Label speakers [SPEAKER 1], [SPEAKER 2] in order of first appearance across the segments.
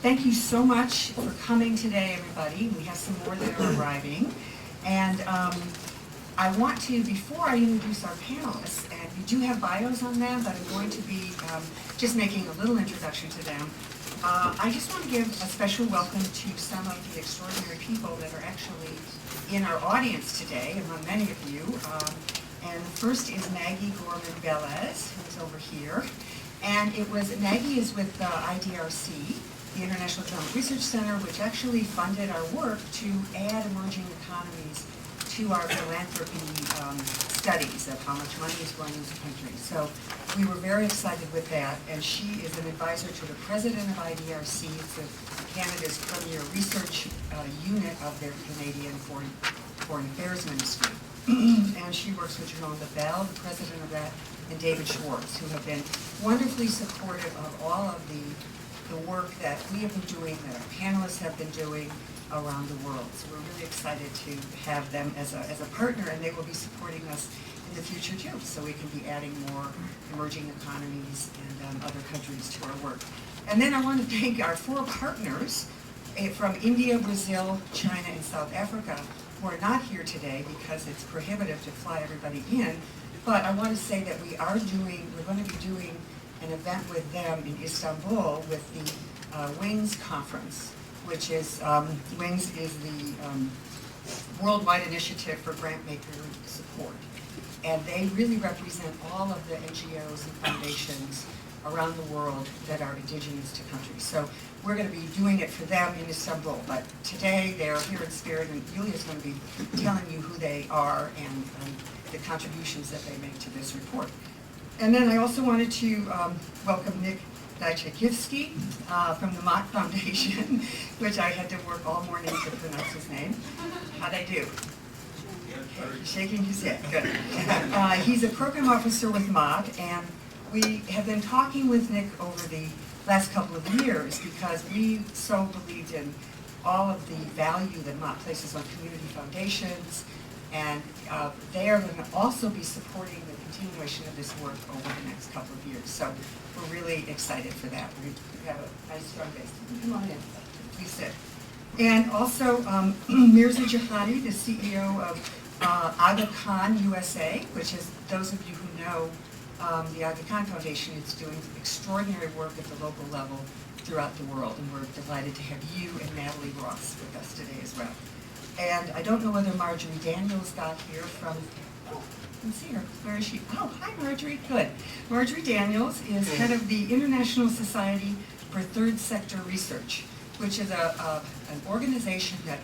[SPEAKER 1] Thank you so much for coming today, everybody. We have some more that are arriving. And I want to, before I introduce our panelists, and we do have bios on them, but I'm going to be just making a little introduction to them. I just want to give a special welcome to some of the extraordinary people that are actually in our audience today, among many of you. And the first is Maggie Gorman-Velez, who is over here. And Maggie is with IDRC, the International Economic Research Center, which actually funded our work to add emerging economies to our philanthropy studies of how much money is going into countries. So we were very excited with that, and she is an advisor to the president of IDRC. It's Canada's premier research unit of their Canadian Foreign Affairs Ministry. And she works with Jerome Lebel, the president of that, and David Schwartz, who have been wonderfully supportive of all of the work that we have been doing, that our panelists have been doing around the world. So we're really excited to have them as a partner, and they will be supporting us in the future too, so we can be adding more emerging economies and other countries to our work. And then I want to thank our 4 partners from India, Brazil, China, and South Africa, who are not here today because it's prohibitive to fly everybody in. But I want to say that we're going to be doing an event with them in Istanbul with the WINGS conference, which is, WINGS is the Worldwide Initiative for Grant Maker Support. And they really represent all of the NGOs and foundations around the world that are indigenous to countries. So we're going to be doing it for them in Istanbul. But today they're here in spirit, and Yulia's going to be telling you who they are and the contributions that they make to this report. And then I also wanted to welcome Nick Dajcikivsky from the Mott Foundation, which I had to work all morning to pronounce his name. How'd I do? Shaking his head, good. He's a program officer with Mott, and we have been talking with Nick over the last couple of years because we so believed in all of the value that Mott places on community foundations, and they are going to also be supporting the continuation of this work over the next couple of years. So we're really excited for that. We have a nice strong base. Come on in, please sit. And also Mirza Jahadi, the CEO of Aga Khan USA, which is, those of you who know the Aga Khan Foundation, is doing extraordinary work at the local level throughout the world. And we're delighted to have you and Natalie Ross with us today as well. And I don't know whether Marjorie Daniels got here from, oh, I can see her. Where is she? Oh, hi, Marjorie. Good. Marjorie Daniels is head of the International Society for Third Sector Research, which is an organization that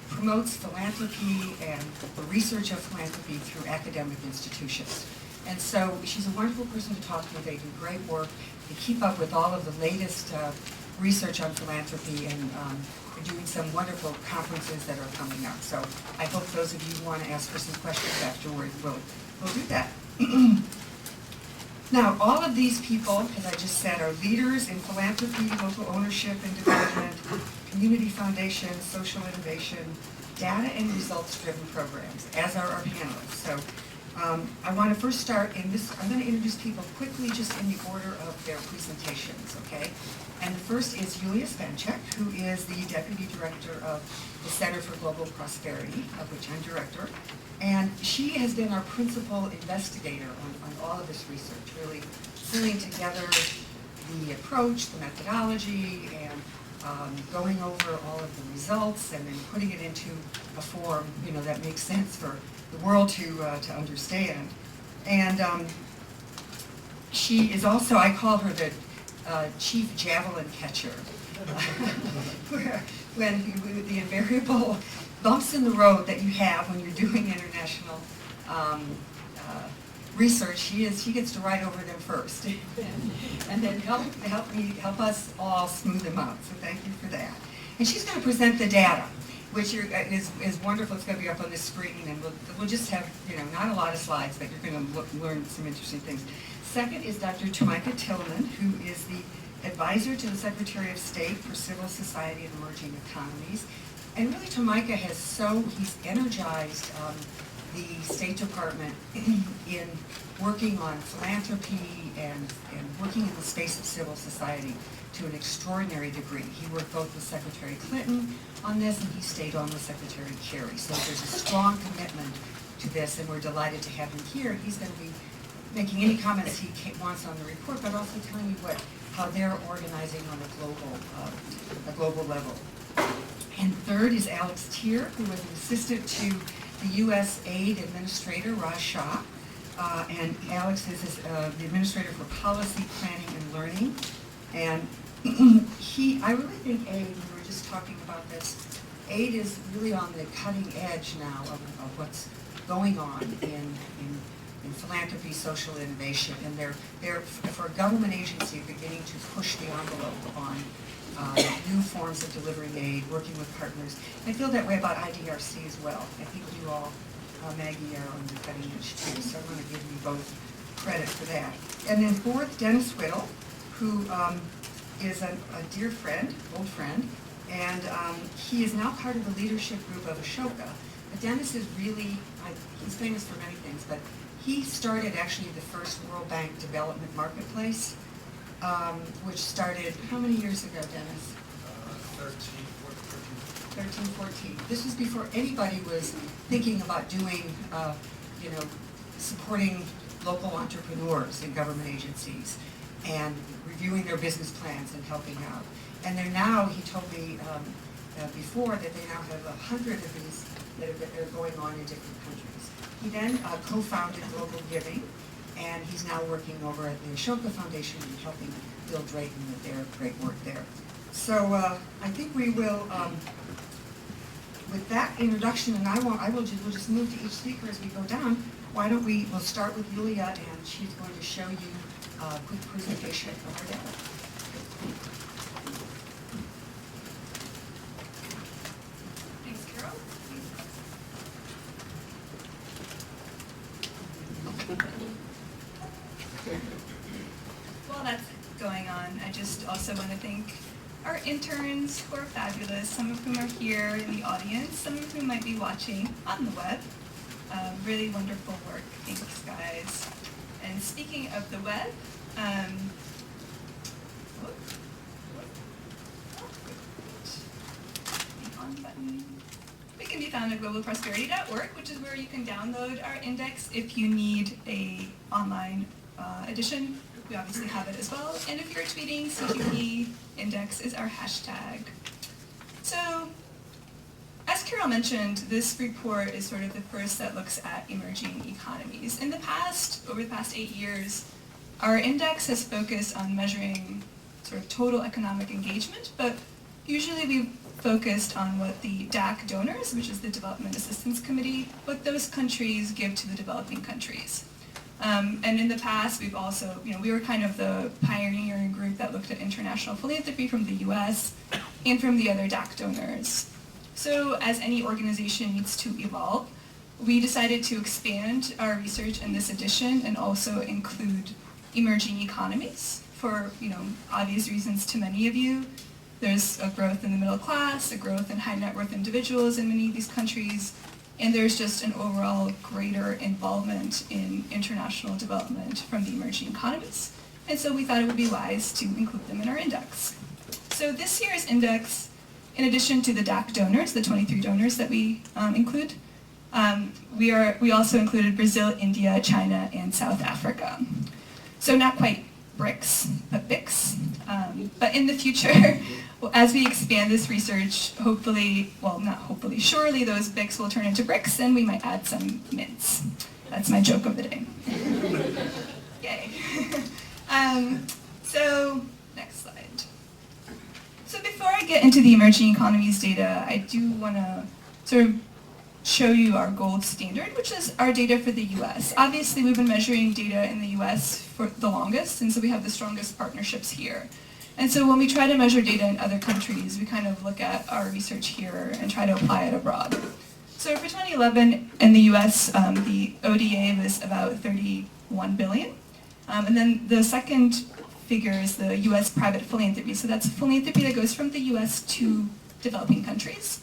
[SPEAKER 1] promotes philanthropy and the research of philanthropy through academic institutions. And so she's a wonderful person to talk to. They do great work. They keep up with all of the latest research on philanthropy, and we're doing some wonderful conferences that are coming up. So I hope those of you who want to ask her some questions afterward will do that. Now, all of these people, as I just said, are leaders in philanthropy, local ownership and development, community foundations, social innovation, data and results-driven programs, as are our panelists. So I want to first start in this. I'm going to introduce people quickly just in the order of their presentations, okay? And the first is Yulia Svanchek, who is the Deputy Director of the Center for Global Prosperity, of which I'm Director. And she has been our principal investigator on all of this research, really pulling together the approach, the methodology, and going over all of the results, and then putting it into a form, that makes sense for the world to understand. And she is also, I call her the chief javelin catcher, when the invariable bumps in the road that you have when you're doing international research, she gets to ride over them first, and then help us all smooth them out. So thank you for that. And she's going to present the data, which is wonderful. It's going to be up on the screen, and we'll just have not a lot of slides, but you're going to learn some interesting things. Second is Dr. Tomika Tillman, who is the advisor to the Secretary of State for Civil Society and Emerging Economies. And really, Tomika he's energized the State Department in working on philanthropy and working in the space of civil society to an extraordinary degree. He worked both with Secretary Clinton on this, and he stayed on with Secretary Kerry. So there's a strong commitment to this, and we're delighted to have him here. He's going to be making any comments he wants on the report, but also telling you how they're organizing on a global level. And third is Alex Tier, who was an assistant to the U.S. Aid Administrator, Raj Shah. And Alex is the Administrator for Policy Planning and Learning. And I really think aid, we were just talking about this, aid is really on the cutting edge now of what's going on in philanthropy, social innovation, and they're for a government agency beginning to push the envelope on new forms of delivering aid, working with partners. I feel that way about IDRC as well. I think you all, Maggie, are on the cutting edge too, so I'm going to give you both credit for that. And then fourth, Dennis Whittle, who is a dear friend, old friend, and he is now part of the leadership group of Ashoka. But Dennis is really, he's famous for many things, but he started actually the first World Bank Development Marketplace, which started, how many years ago, Dennis? 13, 14. This was before anybody was thinking about doing, supporting local entrepreneurs in government agencies and reviewing their business plans and helping out. And they're now, he told me before, that they now have 100 of these that are going on in different countries. He then co-founded Global Giving, and he's now working over at the Ashoka Foundation and helping Bill Drayton with their great work there. So I think we will, with that introduction, and we'll just move to each speaker as we go down. Why don't we'll start with Yulia, and she's going to show you a quick presentation of her data.
[SPEAKER 2] Thanks, Carol. While that's going on, I just also want to thank our interns who are fabulous, some of whom are here in the audience, some of whom might be watching on the web. Really wonderful work. Thanks, guys. And speaking of the web, the on button. We can be found at globalprosperity.org, which is where you can download our index if you need a online edition. We obviously have it as well. And if you're tweeting, CQP index is our hashtag. So, as Carol mentioned, this report is sort of the first that looks at emerging economies. In the past, over the past 8 years, our index has focused on measuring sort of total economic engagement, but usually we've focused on what the DAC donors, which is the Development Assistance Committee, what those countries give to the developing countries. And in the past, we've also, we were kind of the pioneering group that looked at international philanthropy from the US and from the other DAC donors. So as any organization needs to evolve, we decided to expand our research in this edition and also include emerging economies for, obvious reasons to many of you. There's a growth in the middle class, a growth in high net worth individuals in many of these countries, and there's just an overall greater involvement in international development from the emerging economies. And so we thought it would be wise to include them in our index. So this year's index, in addition to the DAC donors, the 23 donors that we include, we also included Brazil, India, China, and South Africa. So not quite BRICS, but BICS. But in the future, as we expand this research, hopefully, well, not hopefully, surely those BICS will turn into BRICS, and we might add some mints. That's my joke of the day. Yay. So, next slide. So before I get into the emerging economies data, I do want to sort of show you our gold standard, which is our data for the US. Obviously, we've been measuring data in the US for the longest, and so we have the strongest partnerships here. And so when we try to measure data in other countries, we kind of look at our research here and try to apply it abroad. So for 2011 in the US, the ODA was about 31 billion. And then the second figure is the US private philanthropy. So that's philanthropy that goes from the US to developing countries.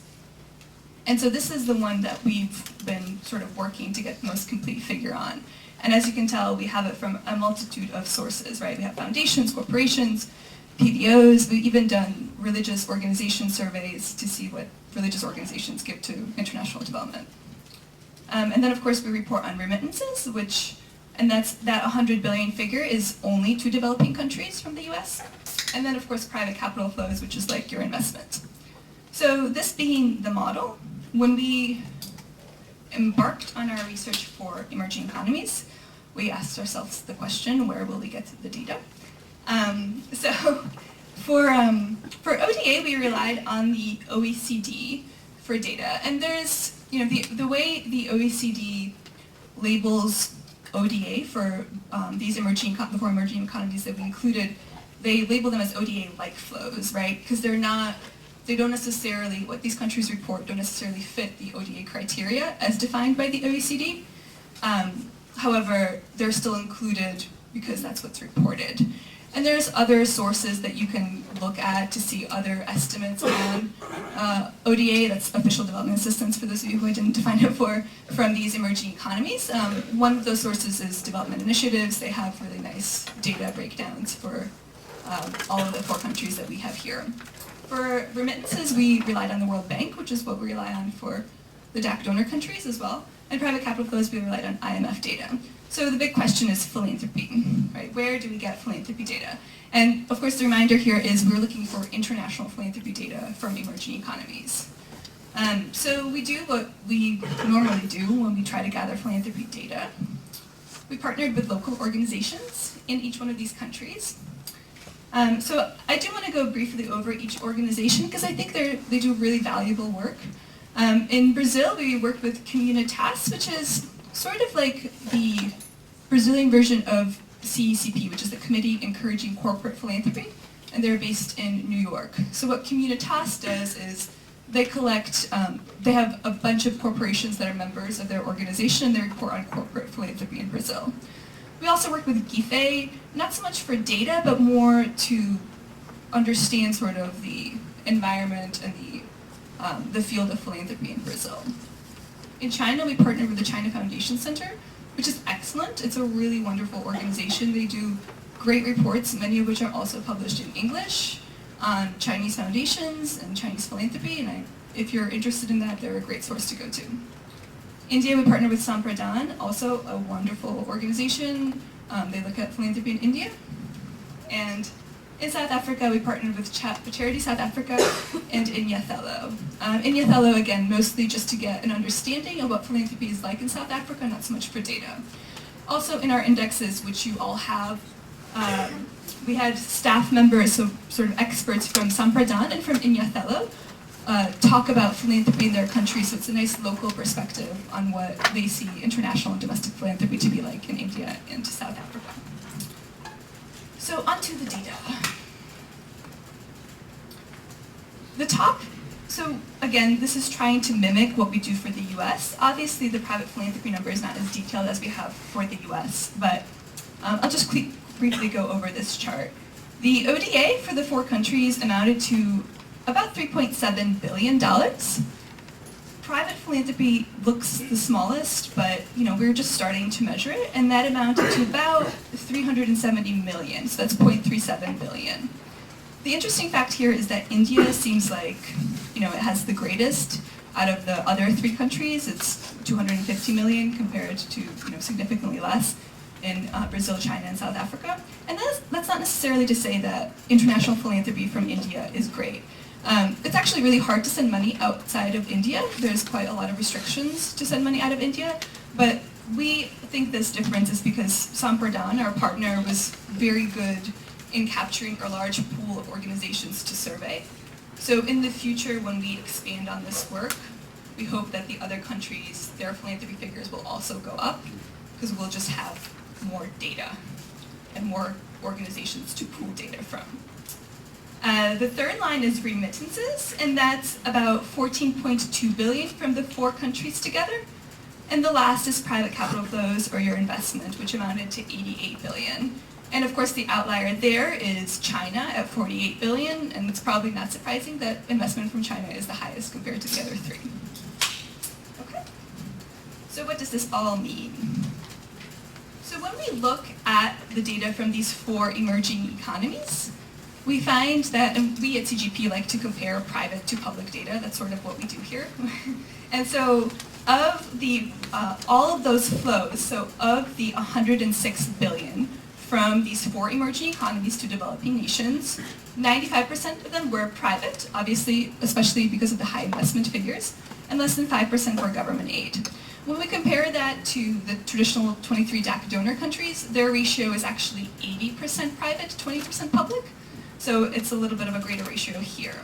[SPEAKER 2] And so this is the one that we've been sort of working to get the most complete figure on. And as you can tell, we have it from a multitude of sources, right? We have foundations, corporations, PBOs. We've even done religious organization surveys to see what religious organizations give to international development. And then of course we report on remittances, and that 100 billion figure is only to developing countries from the US. And then of course private capital flows, which is like your investment. So this being the model, when we embarked on our research for emerging economies, we asked ourselves the question, where will we get the data? So for ODA, we relied on the OECD for data. And there's, the way the OECD labels ODA for these the 4 emerging economies that we included, they label them as ODA-like flows, right? Because they don't necessarily, what these countries report don't necessarily fit the ODA criteria as defined by the OECD. However, they're still included because that's what's reported. And there's other sources that you can look at to see other estimates on ODA, that's official development assistance for those of you who I didn't define it for, from these emerging economies. One of those sources is development initiatives. They have really nice data breakdowns for all of the 4 countries that we have here. For remittances, we relied on the World Bank, which is what we rely on for the DAC donor countries as well. And private capital flows, we relied on IMF data. So the big question is philanthropy, right? Where do we get philanthropy data? And of course, the reminder here is we're looking for international philanthropy data from emerging economies. So we do what we normally do when we try to gather philanthropy data. We partnered with local organizations in each one of these countries. So I do want to go briefly over each organization because I think they do really valuable work. In Brazil, we worked with Remittances, which is sort of like the Brazilian version of CECP, which is the Committee Encouraging Corporate Philanthropy, and they're based in New York. So what Remittances does is they collect, they have a bunch of corporations that are members of their organization, and they report on corporate philanthropy in Brazil. We also work with GIFE, not so much for data, but more to understand sort of the environment and the field of philanthropy in Brazil. In China, we partnered with the China Foundation Center, which is excellent. It's a really wonderful organization. They do great reports, many of which are also published in English, on Chinese foundations and Chinese philanthropy, and if you're interested in that, they're a great source to go to. India, we partnered with Sampradhan, also a wonderful organization. They look at philanthropy in India. And in South Africa, we partnered with Charity South Africa and Inyathello. Inyathello, again, mostly just to get an understanding of what philanthropy is like in South Africa, not so much for data. Also in our indexes, which you all have, we had staff members, so sort of experts from Sampradhan and from Inyathello, talk about philanthropy in their country, so it's a nice local perspective on what they see international and domestic philanthropy to be like in India and South Africa. So onto the data. The top, so again, this is trying to mimic what we do for the US. Obviously, the private philanthropy number is not as detailed as we have for the US, but I'll just briefly go over this chart. The ODA for the 4 countries amounted to about $3.7 billion. Private philanthropy looks the smallest, but we're just starting to measure it, and that amounted to about 370 million, so that's 0.37 billion. The interesting fact here is that India seems like, it has the greatest out of the other 3 countries. It's 250 million compared to, significantly less in Brazil, China, and South Africa. And that's not necessarily to say that international philanthropy from India is great. It's actually really hard to send money outside of India. There's quite a lot of restrictions to send money out of India, but we think this difference is because Sampradhan, our partner, was very good in capturing a large pool of organizations to survey. So in the future, when we expand on this work, we hope that the other countries, their philanthropy figures will also go up, because we'll just have more data and more organizations to pool data from. The third line is remittances, and that's about 14.2 billion from the 4 countries together. And the last is private capital flows, or your investment, which amounted to 88 billion. And of course, the outlier there is China at 48 billion, and it's probably not surprising that investment from China is the highest compared to the other 3. Okay, so what does this all mean? So when we look at the data from these 4 emerging economies, we find that, and we at CGP like to compare private to public data. That's sort of what we do here. And so of the, all of those flows, so of the 106 billion from these 4 emerging economies to developing nations, 95% of them were private, obviously, especially because of the high investment figures, and less than 5% were government aid. When we compare that to the traditional 23 DAC donor countries, their ratio is actually 80% private, 20% public. So it's a little bit of a greater ratio here.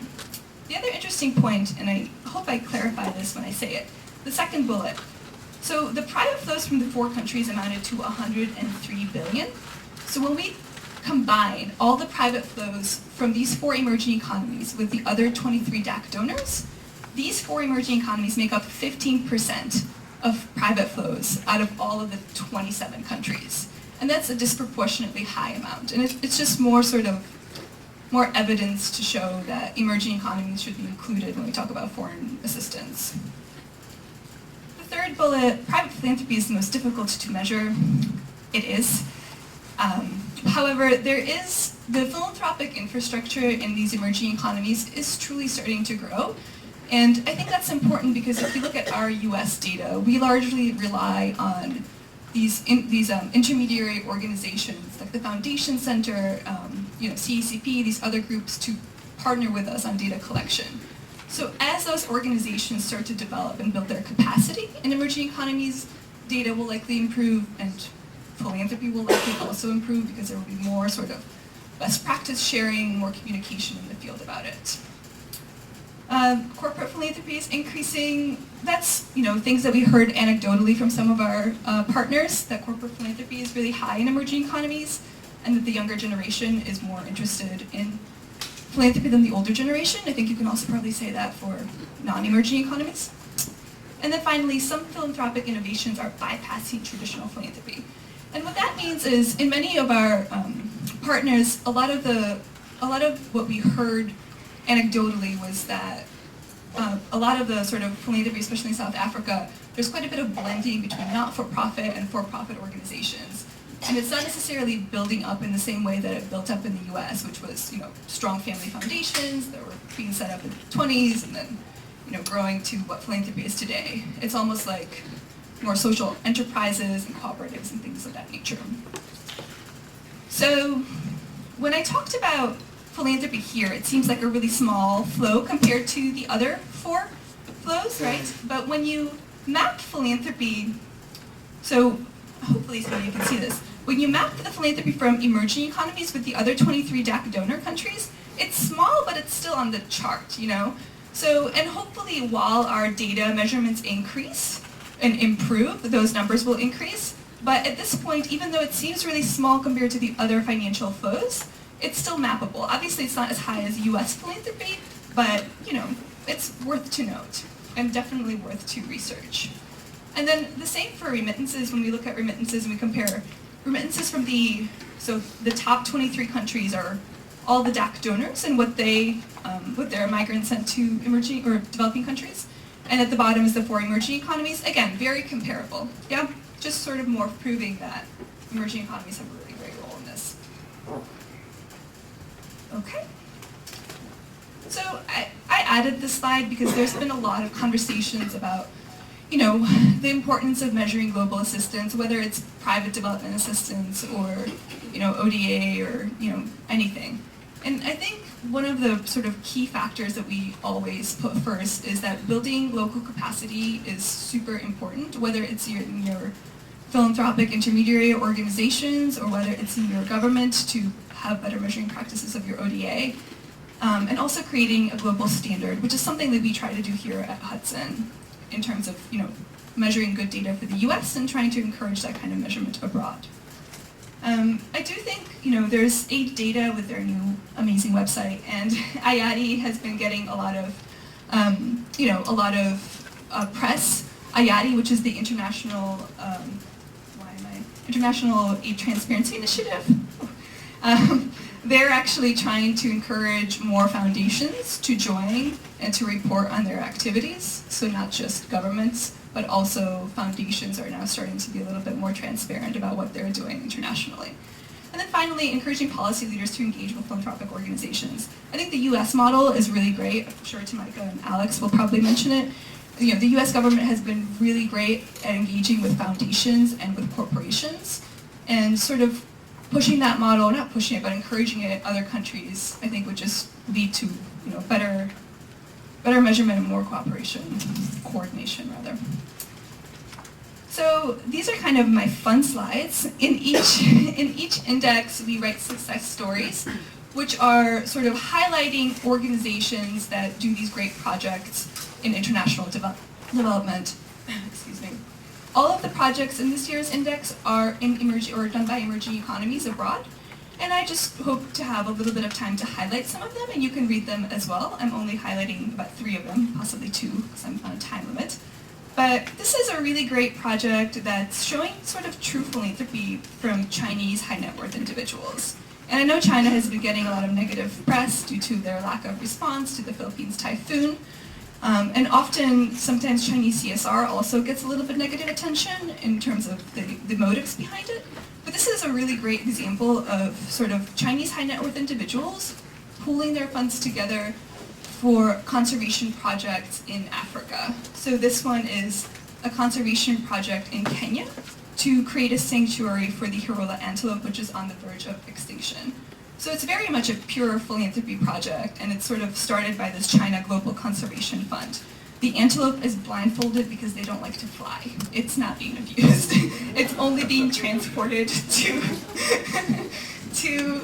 [SPEAKER 2] The other interesting point, and I hope I clarify this when I say it, the second bullet. So the private flows from the 4 countries amounted to 103 billion. So when we combine all the private flows from these 4 emerging economies with the other 23 DAC donors, these 4 emerging economies make up 15% of private flows out of all of the 27 countries. And that's a disproportionately high amount. And it's just more more evidence to show that emerging economies should be included when we talk about foreign assistance. The third bullet, private philanthropy is the most difficult to measure. It is. However, the philanthropic infrastructure in these emerging economies is truly starting to grow. And I think that's important because if you look at our US data, we largely rely on these intermediary organizations like the Foundation Center, CECP, these other groups to partner with us on data collection. So as those organizations start to develop and build their capacity in emerging economies, data will likely improve and philanthropy will likely also improve because there will be more sort of best practice sharing, more communication in the field about it. Corporate philanthropy is increasing. That's things that we heard anecdotally from some of our partners, that corporate philanthropy is really high in emerging economies and that the younger generation is more interested in philanthropy than the older generation. I think you can also probably say that for non-emerging economies. And then finally, some philanthropic innovations are bypassing traditional philanthropy. And what that means is in many of our partners, a lot of what we heard anecdotally was that a lot of the sort of philanthropy, especially in South Africa, there's quite a bit of blending between not-for-profit and for-profit organizations. And it's not necessarily building up in the same way that it built up in the US, which was, strong family foundations that were being set up in the 20s and then, growing to what philanthropy is today. It's almost like more social enterprises and cooperatives and things of that nature. So when I talked about philanthropy here, it seems like a really small flow compared to the other 4 flows, right? But when you map philanthropy, so hopefully some of you can see this, when you map the philanthropy from emerging economies with the other 23 DAC donor countries, it's small, but it's still on the chart, So, and hopefully while our data measurements increase and improve, those numbers will increase. But at this point, even though it seems really small compared to the other financial flows, it's still mappable. Obviously, it's not as high as US philanthropy, but, it's worth to note and definitely worth to research. And then the same for remittances. When we look at remittances and we compare remittances from the top 23 countries are all the DAC donors and what their migrants sent to emerging or developing countries. And at the bottom is the 4 emerging economies. Again, very comparable. Yeah, just sort of more proving that emerging economies have a really great role in this. Okay. So I added this slide because there's been a lot of conversations about, the importance of measuring global assistance, whether it's private development assistance or, ODA or, anything. And I think one of the sort of key factors that we always put first is that building local capacity is super important, whether it's in your philanthropic intermediary organizations or whether it's in your government to have better measuring practices of your ODA. And also creating a global standard, which is something that we try to do here at Hudson in terms of, measuring good data for the US and trying to encourage that kind of measurement abroad. I do think, there's Aid Data with their new amazing website, and IADI has been getting a lot of press. IADI, which is the International Aid Transparency Initiative. They're actually trying to encourage more foundations to join and to report on their activities. So not just governments, but also foundations are now starting to be a little bit more transparent about what they're doing internationally. And then finally, encouraging policy leaders to engage with philanthropic organizations. I think the US model is really great. I'm sure Tamika and Alex will probably mention it. You know, the US government has been really great at engaging with foundations and with corporations, and sort of pushing that model, not pushing it, but encouraging it in other countries, I think would just lead to, you know, better measurement and more coordination rather. So these are kind of my fun slides. In each index, we write success stories, which are sort of highlighting organizations that do these great projects in international development. Excuse me. All of the projects in this year's index are done by emerging economies abroad. And I just hope to have a little bit of time to highlight some of them, and you can read them as well. I'm only highlighting about 3 of them, possibly 2, because I'm on a time limit. But this is a really great project that's showing sort of true philanthropy from Chinese high net worth individuals. And I know China has been getting a lot of negative press due to their lack of response to the Philippines typhoon. And often, sometimes Chinese CSR also gets a little bit negative attention in terms of the motives behind it. But this is a really great example of sort of Chinese high net worth individuals pooling their funds together for conservation projects in Africa. So this one is a conservation project in Kenya to create a sanctuary for the Hirola antelope, which is on the verge of extinction. So it's very much a pure philanthropy project, and it's sort of started by this China Global Conservation Fund. The antelope is blindfolded because they don't like to fly. It's not being abused. It's only being transported to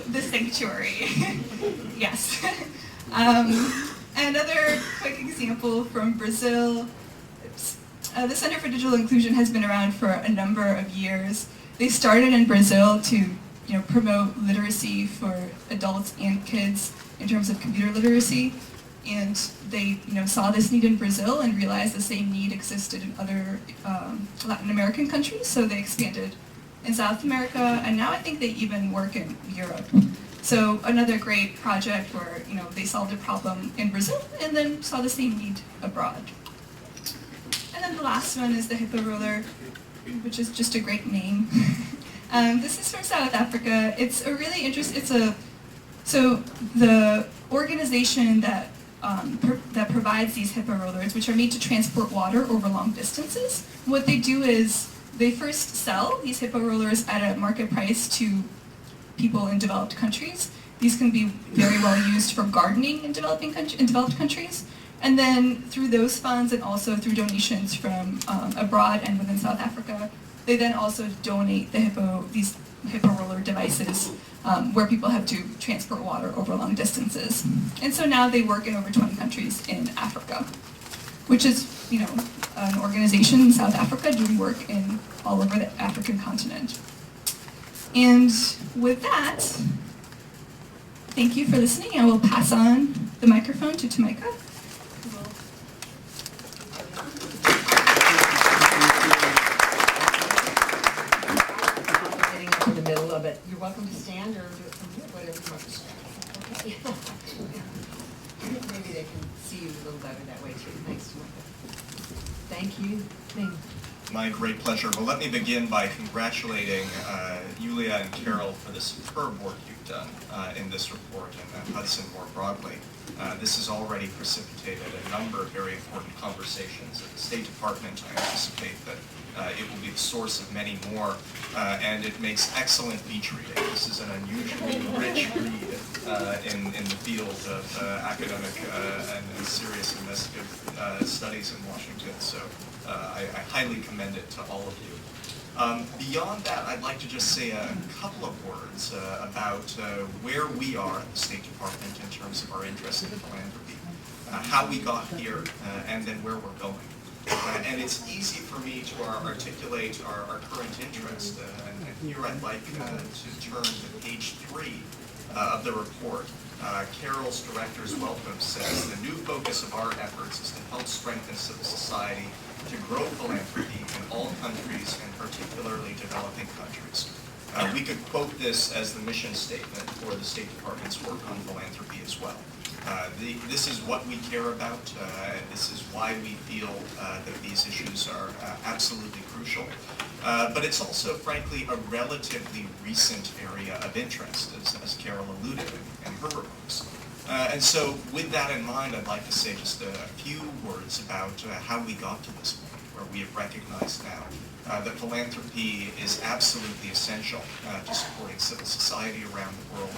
[SPEAKER 2] the sanctuary. Yes. Another quick example from Brazil. The Center for Digital Inclusion has been around for a number of years. They started in Brazil to promote literacy for adults and kids in terms of computer literacy. And they saw this need in Brazil and realized the same need existed in other Latin American countries, so they expanded in South America, and now I think they even work in Europe. So another great project where they solved a problem in Brazil and then saw the same need abroad. And then the last one is the hippo roller, which is just a great name. This is from South Africa. It's a really interesting. So the organization that provides these hippo rollers, which are made to transport water over long distances. What they do is they first sell these hippo rollers at a market price to people in developed countries. These can be very well used for gardening in developed countries. And then through those funds and also through donations from abroad and within South Africa, they then also donate these hippo roller devices where people have to transport water over long distances. And so now they work in over 20 countries in Africa, which is, an organization in South Africa doing work in all over the African continent. And with that, thank you for listening. I will pass on the microphone to Tamika.
[SPEAKER 1] In the middle of it. You're welcome to stand or do it from here, whatever you want to stand. Okay. Maybe they can see you a little better that way too. Thanks, Tamika. Thank you.
[SPEAKER 3] My great pleasure. Well, let me begin by congratulating Yulia and Carol for the superb work you've done in this report and Hudson more broadly. This has already precipitated a number of very important conversations at the State Department. I anticipate that it will be the source of many more, and it makes excellent beach reading. This is an unusually rich read in the field of academic and serious investigative studies in Washington, so I highly commend it to all of you. Beyond that, I'd like to just say a couple of words about where we are at the State Department in terms of our interest in philanthropy, how we got here, and then where we're going. And it's easy for me to articulate our current interest, and here I'd like to turn to page 3 of the report. Carol's director's welcome says, the new focus of our efforts is to help strengthen civil society to grow philanthropy in all countries, and particularly developing countries. We could quote this as the mission statement for the State Department's work on philanthropy as well. This is what we care about. This is why we feel that these issues are absolutely crucial. But it's also, frankly, a relatively recent area of interest, as Carol alluded in her remarks. And so with that in mind, I'd like to say just a few words about how we got to this point, where we have recognized now that philanthropy is absolutely essential to supporting civil society around the world,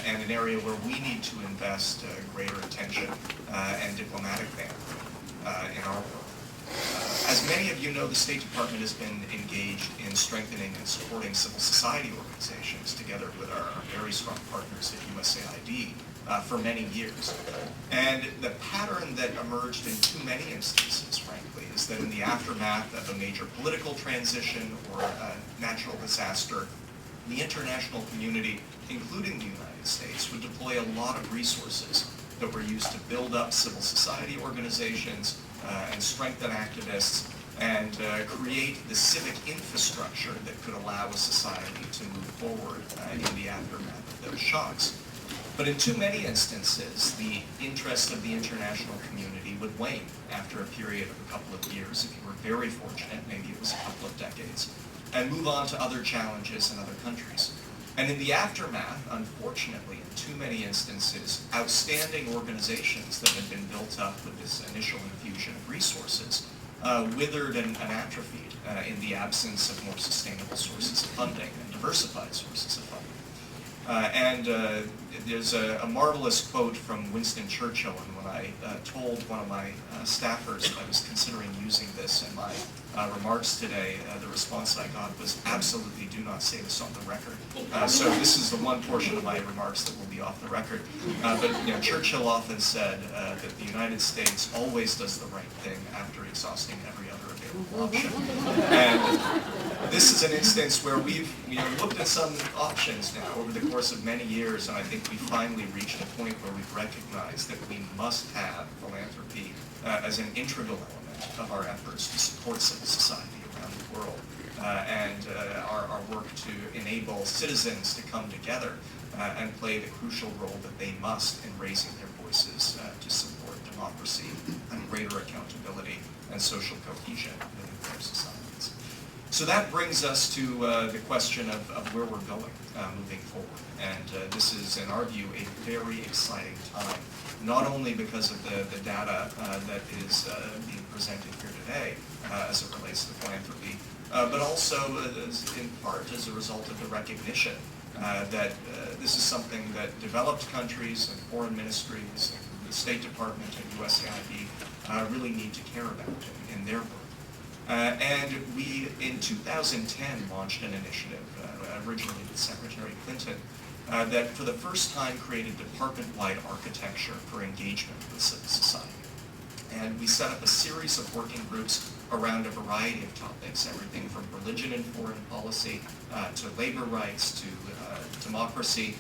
[SPEAKER 3] and an area where we need to invest greater attention and diplomatic bandwidth in our work. As many of you know, the State Department has been engaged in strengthening and supporting civil society organizations together with our very strong partners at USAID for many years. And the pattern that emerged in too many instances, frankly, is that in the aftermath of a major political transition or a natural disaster, the international community, including the United States, would deploy a lot of resources that were used to build up civil society organizations and strengthen activists and create the civic infrastructure that could allow a society to move forward in the aftermath of those shocks. But in too many instances, the interest of the international community would wane after a period of a couple of years. If you were very fortunate, maybe it was a couple of decades, and move on to other challenges in other countries. And in the aftermath, unfortunately, in too many instances, outstanding organizations that had been built up with this initial infusion of resources withered and atrophied in the absence of more sustainable sources of funding and diversified sources of funding. There's a marvelous quote from Winston Churchill, and when I told one of my staffers that I was considering using this in my remarks today, the response I got was, absolutely do not say this on the record. So this is the one portion of my remarks that will be off the record. But Churchill often said that the United States always does the right thing after exhausting every other available option. And this is an instance where we've looked at some options now over the course of many years, and I think we finally reached a point where we've recognized that we must have philanthropy as an integral element of our efforts to support civil society around the world, and our work to enable citizens to come together and play the crucial role that they must in raising their voices to support democracy and greater accountability and social cohesion within their societies. So that brings us to the question of where we're going moving forward. And this is, in our view, a very exciting time, not only because of the data that is being presented here today as it relates to philanthropy, but also in part as a result of the recognition that this is something that developed countries and foreign ministries, and the State Department and USAID really need to care about in their work. And we, in 2010, launched an initiative, originally with Secretary Clinton, that for the first time created department-wide architecture for engagement with civil society. And we set up a series of working groups around a variety of topics, everything from religion and foreign policy to labor rights to democracy.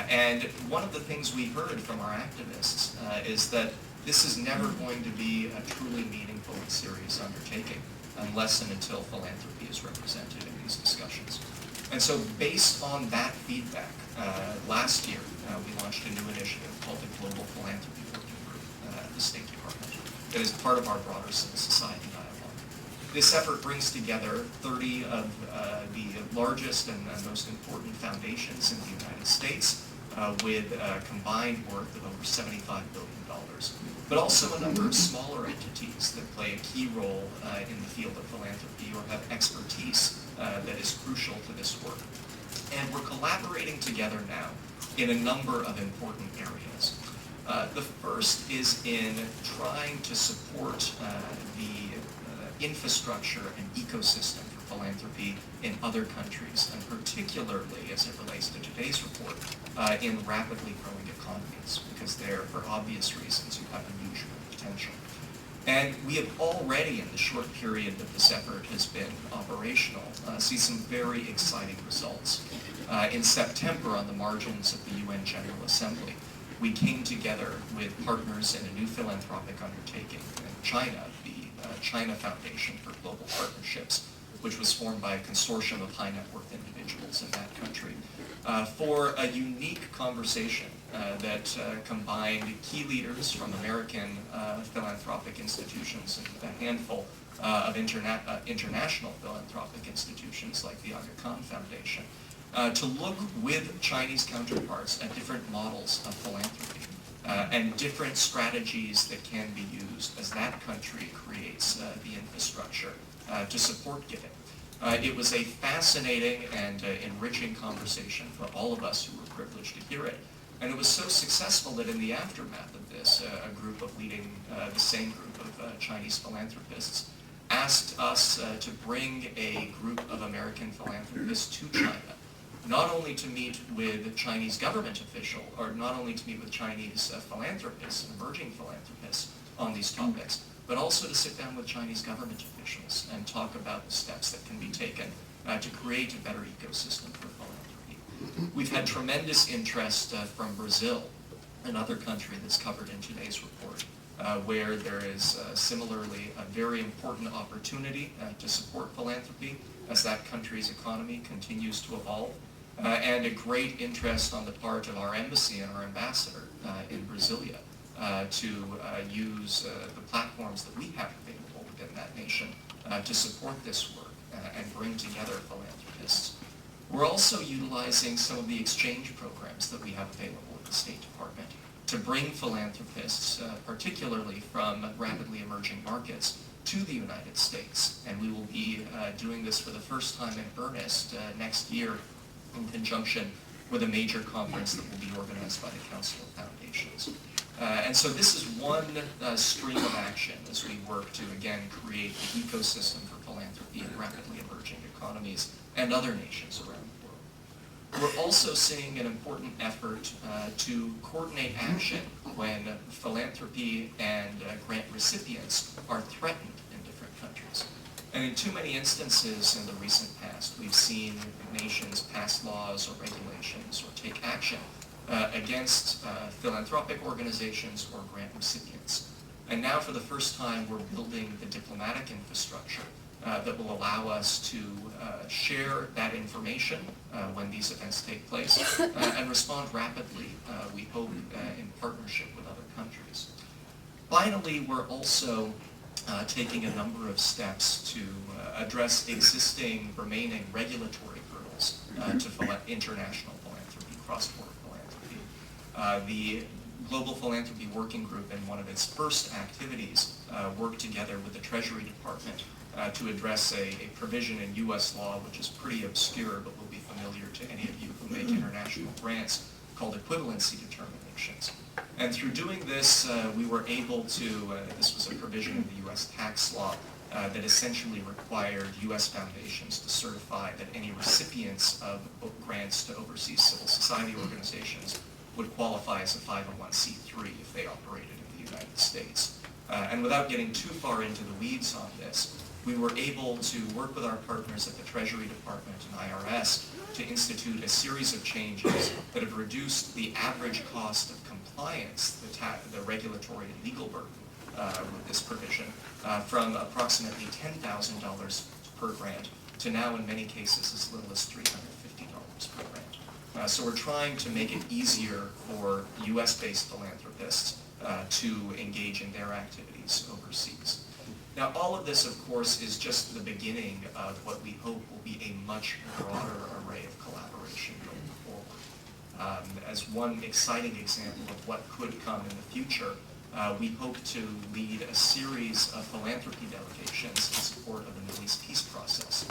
[SPEAKER 3] And one of the things we heard from our activists is that this is never going to be a truly meaningful and serious undertaking unless and until philanthropy is represented in these discussions. And so based on that feedback, last year we launched a new initiative called the Global Philanthropy Working Group at the State Department that is part of our broader civil society dialogue. This effort brings together 30 of the largest and most important foundations in the United States with a combined worth of over $75 billion. But also a number of smaller entities that play a key role in the field of philanthropy or have expertise that is crucial to this work. And we're collaborating together now in a number of important areas. The first is in trying to support the infrastructure and ecosystem for philanthropy in other countries, and particularly as it relates to today's report, in rapidly growing economies, because they're, for obvious reasons, you have unusual potential. And we have already, in the short period that this effort has been operational, see some very exciting results. In September, on the margins of the UN General Assembly, we came together with partners in a new philanthropic undertaking in China, the China Foundation for Global Partnerships, which was formed by a consortium of high net worth individuals in that country, for a unique conversation that combined key leaders from American philanthropic institutions and a handful of international philanthropic institutions like the Aga Khan Foundation, to look with Chinese counterparts at different models of philanthropy and different strategies that can be used as that country creates the infrastructure to support giving. It was a fascinating and enriching conversation for all of us who were privileged to hear it. And it was so successful that in the aftermath of this, a group of the same group of Chinese philanthropists asked us to bring a group of American philanthropists to China, not only to meet with Chinese government officials, or not only to meet with Chinese philanthropists, emerging philanthropists on these topics, but also to sit down with Chinese government officials and talk about the steps that can be taken to create a better ecosystem for philanthropy. We've had tremendous interest from Brazil, another country that's covered in today's report, where there is similarly a very important opportunity to support philanthropy as that country's economy continues to evolve, and a great interest on the part of our embassy and our ambassador in Brasilia to use the platforms that we have available within that nation to support this work and bring together philanthropists. We're also utilizing some of the exchange programs that we have available at the State Department to bring philanthropists, particularly from rapidly emerging markets, to the United States. And we will be doing this for the first time in earnest next year in conjunction with a major conference that will be organized by the Council of Foundations. And so this is one stream of action as we work to, again, create the ecosystem for philanthropy in rapidly emerging economies and other nations around the world. We're also seeing an important effort to coordinate action when philanthropy and grant recipients are threatened in different countries. And in too many instances in the recent past, we've seen nations pass laws or regulations or take action against philanthropic organizations or grant recipients. And now for the first time, we're building the diplomatic infrastructure that will allow us to share that information when these events take place and respond rapidly, we hope, in partnership with other countries. Finally, we're also taking a number of steps to address existing remaining regulatory hurdles to international philanthropy, cross-border philanthropy. The Global Philanthropy Working Group, in one of its first activities, worked together with the Treasury Department to address a provision in U.S. law, which is pretty obscure but will be familiar to any of you who make international grants, called equivalency determinations. And through doing this, we were able to, this was a provision in the U.S. tax law that essentially required U.S. foundations to certify that any recipients of grants to overseas civil society organizations would qualify as a 501c3 if they operated in the United States. And without getting too far into the weeds on this, we were able to work with our partners at the Treasury Department and IRS to institute a series of changes that have reduced the average cost of compliance, the regulatory and legal burden with this provision, from approximately $10,000 per grant to now, in many cases, as little as $350 per grant. So we're trying to make it easier for U.S.-based philanthropists to engage in their activities overseas. Now, all of this, of course, is just the beginning of what we hope will be a much broader array of collaboration going forward. As one exciting example of what could come in the future, we hope to lead a series of philanthropy delegations in support of the Middle East peace process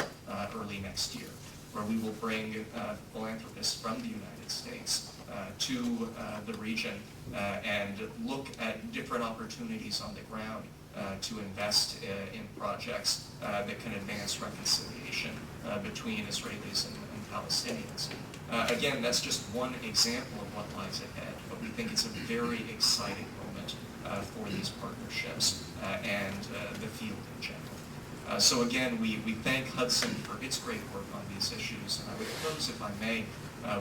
[SPEAKER 3] early next year, where we will bring philanthropists from the United States to the region and look at different opportunities on the ground to invest in projects that can advance reconciliation between Israelis and Palestinians. Again, that's just one example of what lies ahead, but we think it's a very exciting moment for these partnerships and the field in general. So again, we thank Hudson for its great work on these issues, and I would close, if I may,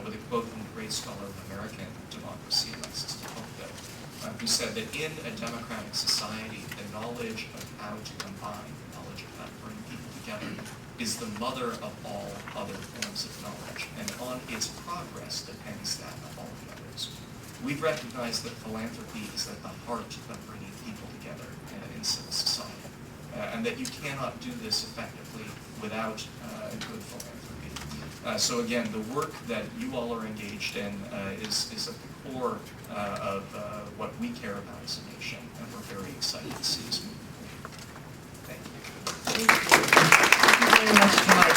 [SPEAKER 3] with a quote from the great scholar of American democracy, Alexis de Tocqueville, who said that in a democratic society, the knowledge of how to combine, the knowledge of how to bring people together, is the mother of all other forms of knowledge, and on its progress depends that of all the others. we've recognized that philanthropy is at the heart of bringing people together in civil society, and that you cannot do this effectively without good philanthropy. So again, the work that you all are engaged in is at the core of what we care about as a nation, and we're very excited to see this move forward. Thank you.
[SPEAKER 1] Thank you very much, Mike.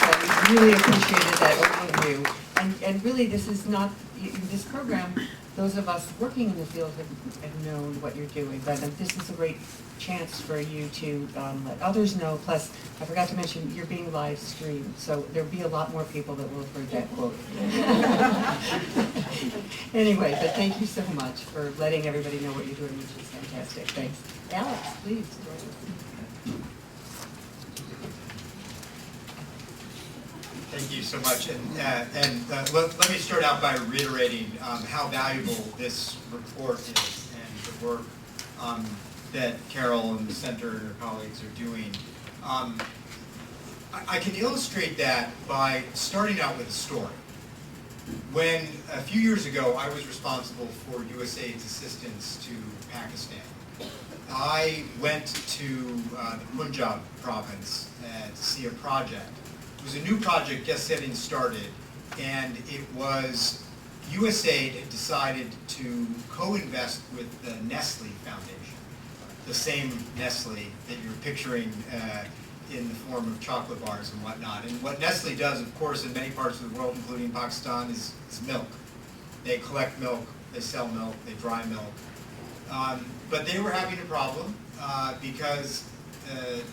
[SPEAKER 1] We really appreciated that overview. And really, this is not, in this program, those of us working in the field have known what you're doing, but this is a great chance for you to let others know. Plus, I forgot to mention, you're being live streamed, so there'll be a lot more people that will have heard that quote. Anyway, but thank you so much for letting everybody know what you're doing, which is fantastic. Thanks. Alex, please join us.
[SPEAKER 4] Thank you so much. Let me start out by reiterating how valuable this report is and the work that Carol and the Center and her colleagues are doing. I can illustrate that by starting out with a story. When a few years ago I was responsible for USAID's assistance to Pakistan, I went to the Punjab province to see a project. It was a new project just getting started, and it was USAID had decided to co-invest with the Nestle Foundation, the same Nestle that you're picturing in the form of chocolate bars and whatnot. And what Nestle does, of course, in many parts of the world, including Pakistan, is milk. They collect milk, they sell milk, they dry milk. But they were having a problem because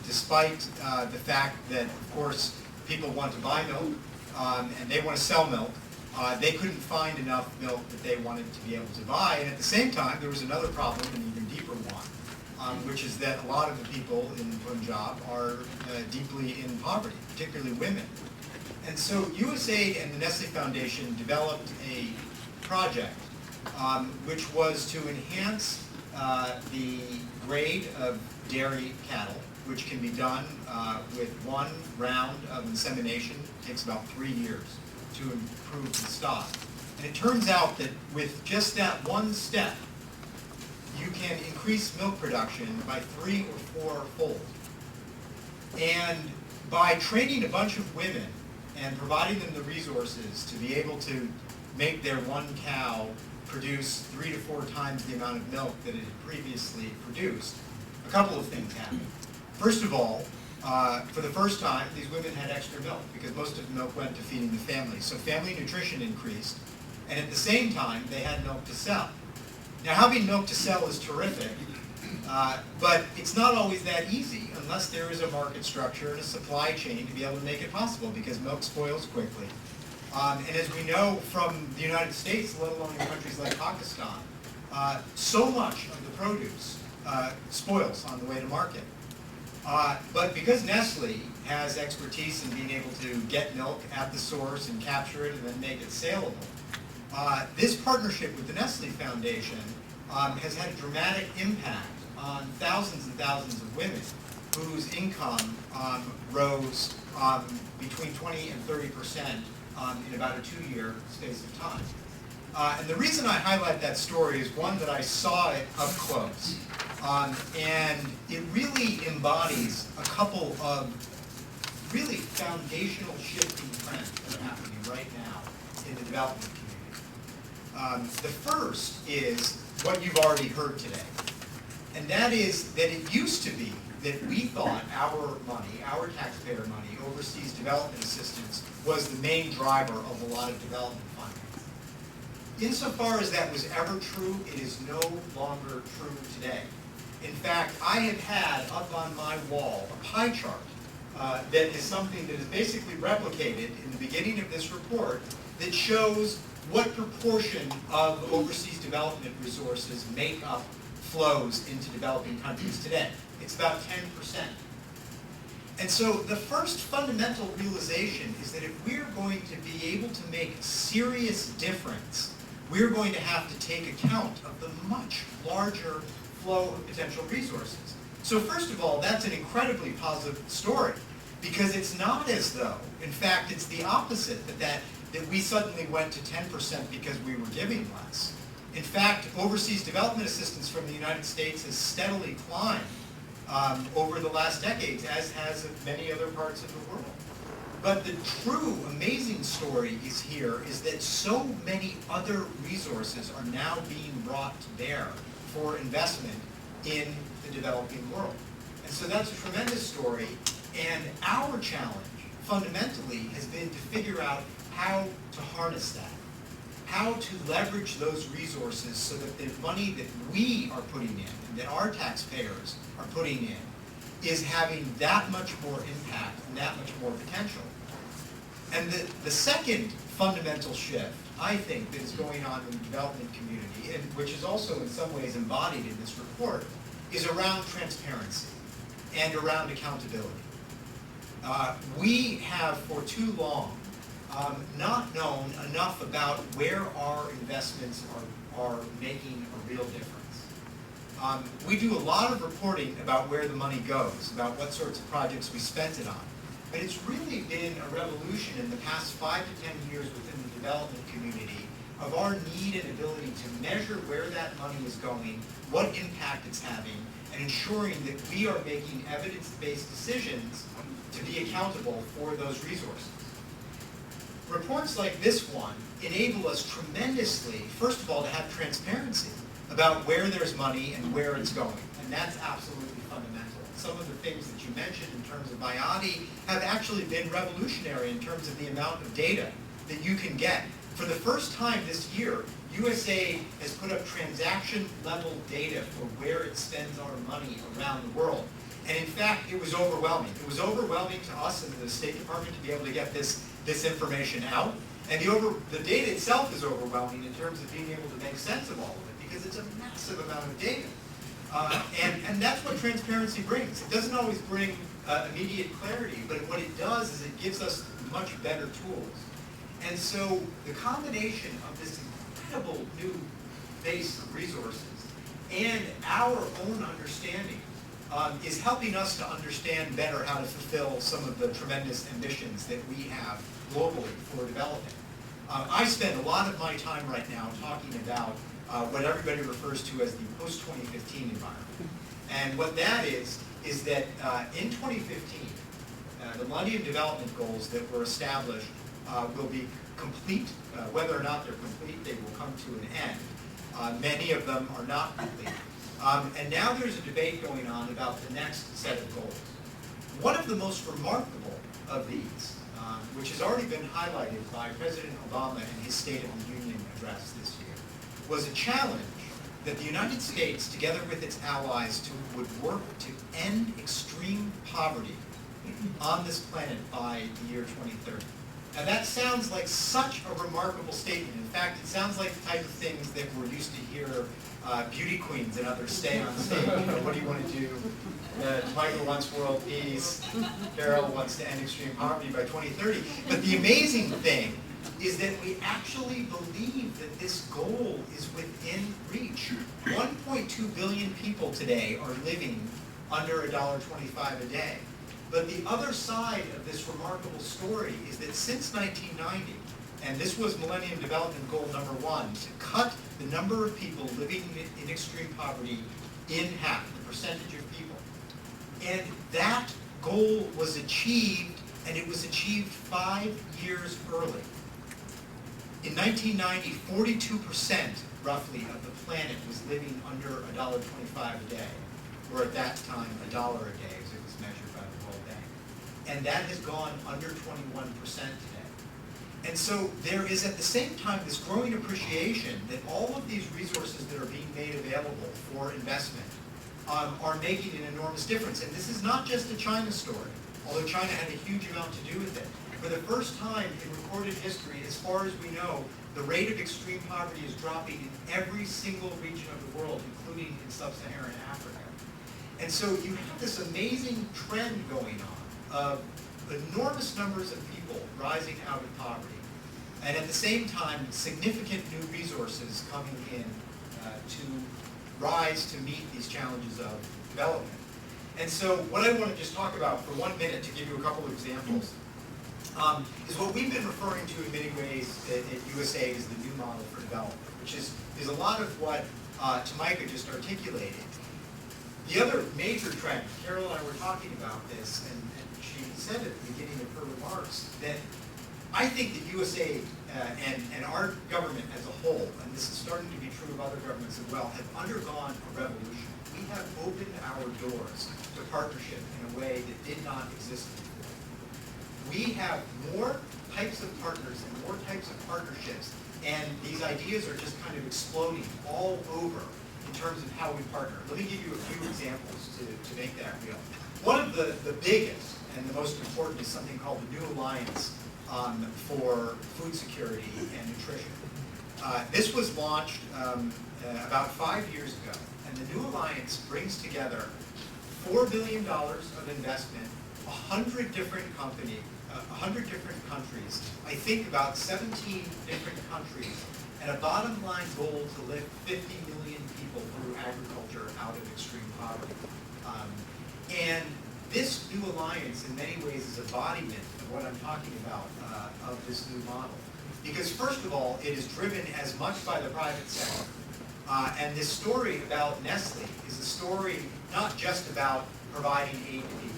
[SPEAKER 4] despite the fact that, of course, people want to buy milk and they want to sell milk, they couldn't find enough milk that they wanted to be able to buy. And at the same time, there was another problem, an even deeper one, which is that a lot of the people in Punjab are deeply in poverty, particularly women. And so USAID and the Nestle Foundation developed a project which was to enhance the grade of dairy cattle, which can be done with one round of insemination. It takes about 3 years to improve the stock. And it turns out that with just that one step, you can increase milk production by 3 or 4-fold. And by training a bunch of women and providing them the resources to be able to make their one cow produce 3 to 4 times the amount of milk that it had previously produced, a couple of things happened. First of all, for the first time, these women had extra milk because most of the milk went to feeding the family. So family nutrition increased, and at the same time, they had milk to sell. Now, having milk to sell is terrific, but it's not always that easy unless there is a market structure and a supply chain to be able to make it possible, because milk spoils quickly. And as we know from the United States, let alone in countries like Pakistan, so much of the produce spoils on the way to market. But because Nestle has expertise in being able to get milk at the source and capture it and then make it saleable, this partnership with the Nestle Foundation has had a dramatic impact on thousands and thousands of women whose income rose between 20 and 30% in about a 2-year space of time. And the reason I highlight that story is one, that I saw it up close. And it really embodies a couple of really foundational shifting trends that are happening right now in the development community. The first is what you've already heard today. And that is that it used to be that we thought our money, our taxpayer money, overseas development assistance, was the main driver of a lot of development funding. Insofar as that was ever true, it is no longer true today. In fact, I have had up on my wall a pie chart that is something that is basically replicated in the beginning of this report that shows what proportion of overseas development resources make up flows into developing countries today. It's about 10%. And so the first fundamental realization is that if we're going to be able to make a serious difference, we're going to have to take account of the much larger flow of potential resources. So first of all, that's an incredibly positive story, because it's not as though, in fact, it's the opposite, that we suddenly went to 10% because we were giving less. In fact, overseas development assistance from the United States has steadily climbed over the last decades, as has many other parts of the world. But the true amazing story is that so many other resources are now being brought to bear for investment in the developing world. And so that's a tremendous story, and our challenge fundamentally has been to figure out how to harness that, how to leverage those resources so that the money that we are putting in, and that our taxpayers are putting in, is having that much more impact and that much more potential. And the second fundamental shift, I think, that is going on in the development community, and which is also in some ways embodied in this report, is around transparency and around accountability. We have for too long not known enough about where our investments are making a real difference. We do a lot of reporting about where the money goes, about what sorts of projects we spent it on. But it's really been a revolution in the past 5 to 10 years within the development community of our need and ability to measure where that money is going, what impact it's having, and ensuring that we are making evidence-based decisions to be accountable for those resources. Reports like this one enable us tremendously, first of all, to have transparency about where there's money and where it's going, and that's absolutely fundamental. Some of the things that you mentioned in terms of BIADI have actually been revolutionary in terms of the amount of data that you can get. For the first time this year, USAID has put up transaction-level data for where it spends our money around the world. And in fact, it was overwhelming. It was overwhelming to us in the State Department to be able to get this information out. And the data itself is overwhelming in terms of being able to make sense of all of it, because it's a massive amount of data. And that's what transparency brings. It doesn't always bring immediate clarity, but what it does is it gives us much better tools. And so the combination of this incredible new base of resources and our own understanding is helping us to understand better how to fulfill some of the tremendous ambitions that we have globally for development. I spend a lot of my time right now talking about what everybody refers to as the post-2015 environment. And what that is that in 2015, the Millennium Development Goals that were established will be complete. Whether or not they're complete, they will come to an end. Many of them are not complete. And now there's a debate going on about the next set of goals. One of the most remarkable of these, which has already been highlighted by President Obama in his State of the Union address this year, was a challenge that the United States, together with its allies, would work to end extreme poverty on this planet by the year 2030. Now that sounds like such a remarkable statement. In fact, it sounds like the type of things that we're used to hear beauty queens and others say on stage. What do you want to do? Michael wants world peace. Carol wants to end extreme poverty by 2030. But the amazing thing is that we actually believe that this goal is within reach. 1.2 billion people today are living under $1.25 a day. But the other side of this remarkable story is that since 1990, and this was Millennium Development Goal number 1, to cut the number of people living in extreme poverty in half, the percentage of people. And that goal was achieved, and it was achieved 5 years early. In 1990, 42% roughly of the planet was living under $1.25 a day, or at that time $1 a day as it was measured by the World Bank. And that has gone under 21% today. And so there is at the same time this growing appreciation that all of these resources that are being made available for investment are making an enormous difference. And this is not just a China story, although China had a huge amount to do with it. For the first time in recorded history, as far as we know, the rate of extreme poverty is dropping in every single region of the world, including in sub-Saharan Africa. And so you have this amazing trend going on of enormous numbers of people rising out of poverty, and at the same time, significant new resources coming in to rise to meet these challenges of development. And so what I want to just talk about for 1 minute to give you a couple of examples is what we've been referring to in many ways at USAID as the new model for development, which is a lot of what Tamika just articulated. The other major trend, Carol and I were talking about this, and she said at the beginning of her remarks, that I think that USAID and our government as a whole, and this is starting to be true of other governments as well, have undergone a revolution. We have opened our doors to partnership in a way that did not exist before. We have more types of partners and more types of partnerships, and these ideas are just kind of exploding all over in terms of how we partner. Let me give you a few examples to make that real. One of the biggest and the most important is something called the New Alliance for Food Security and Nutrition. This was launched about 5 years ago, and the New Alliance brings together $4 billion of investment, 100 different companies, 100 different countries, I think about 17 different countries, and a bottom line goal to lift 50 million people through agriculture out of extreme poverty. And this new alliance in many ways is embodiment of what I'm talking about of this new model. Because first of all, it is driven as much by the private sector. And this story about Nestle is a story not just about providing aid to people.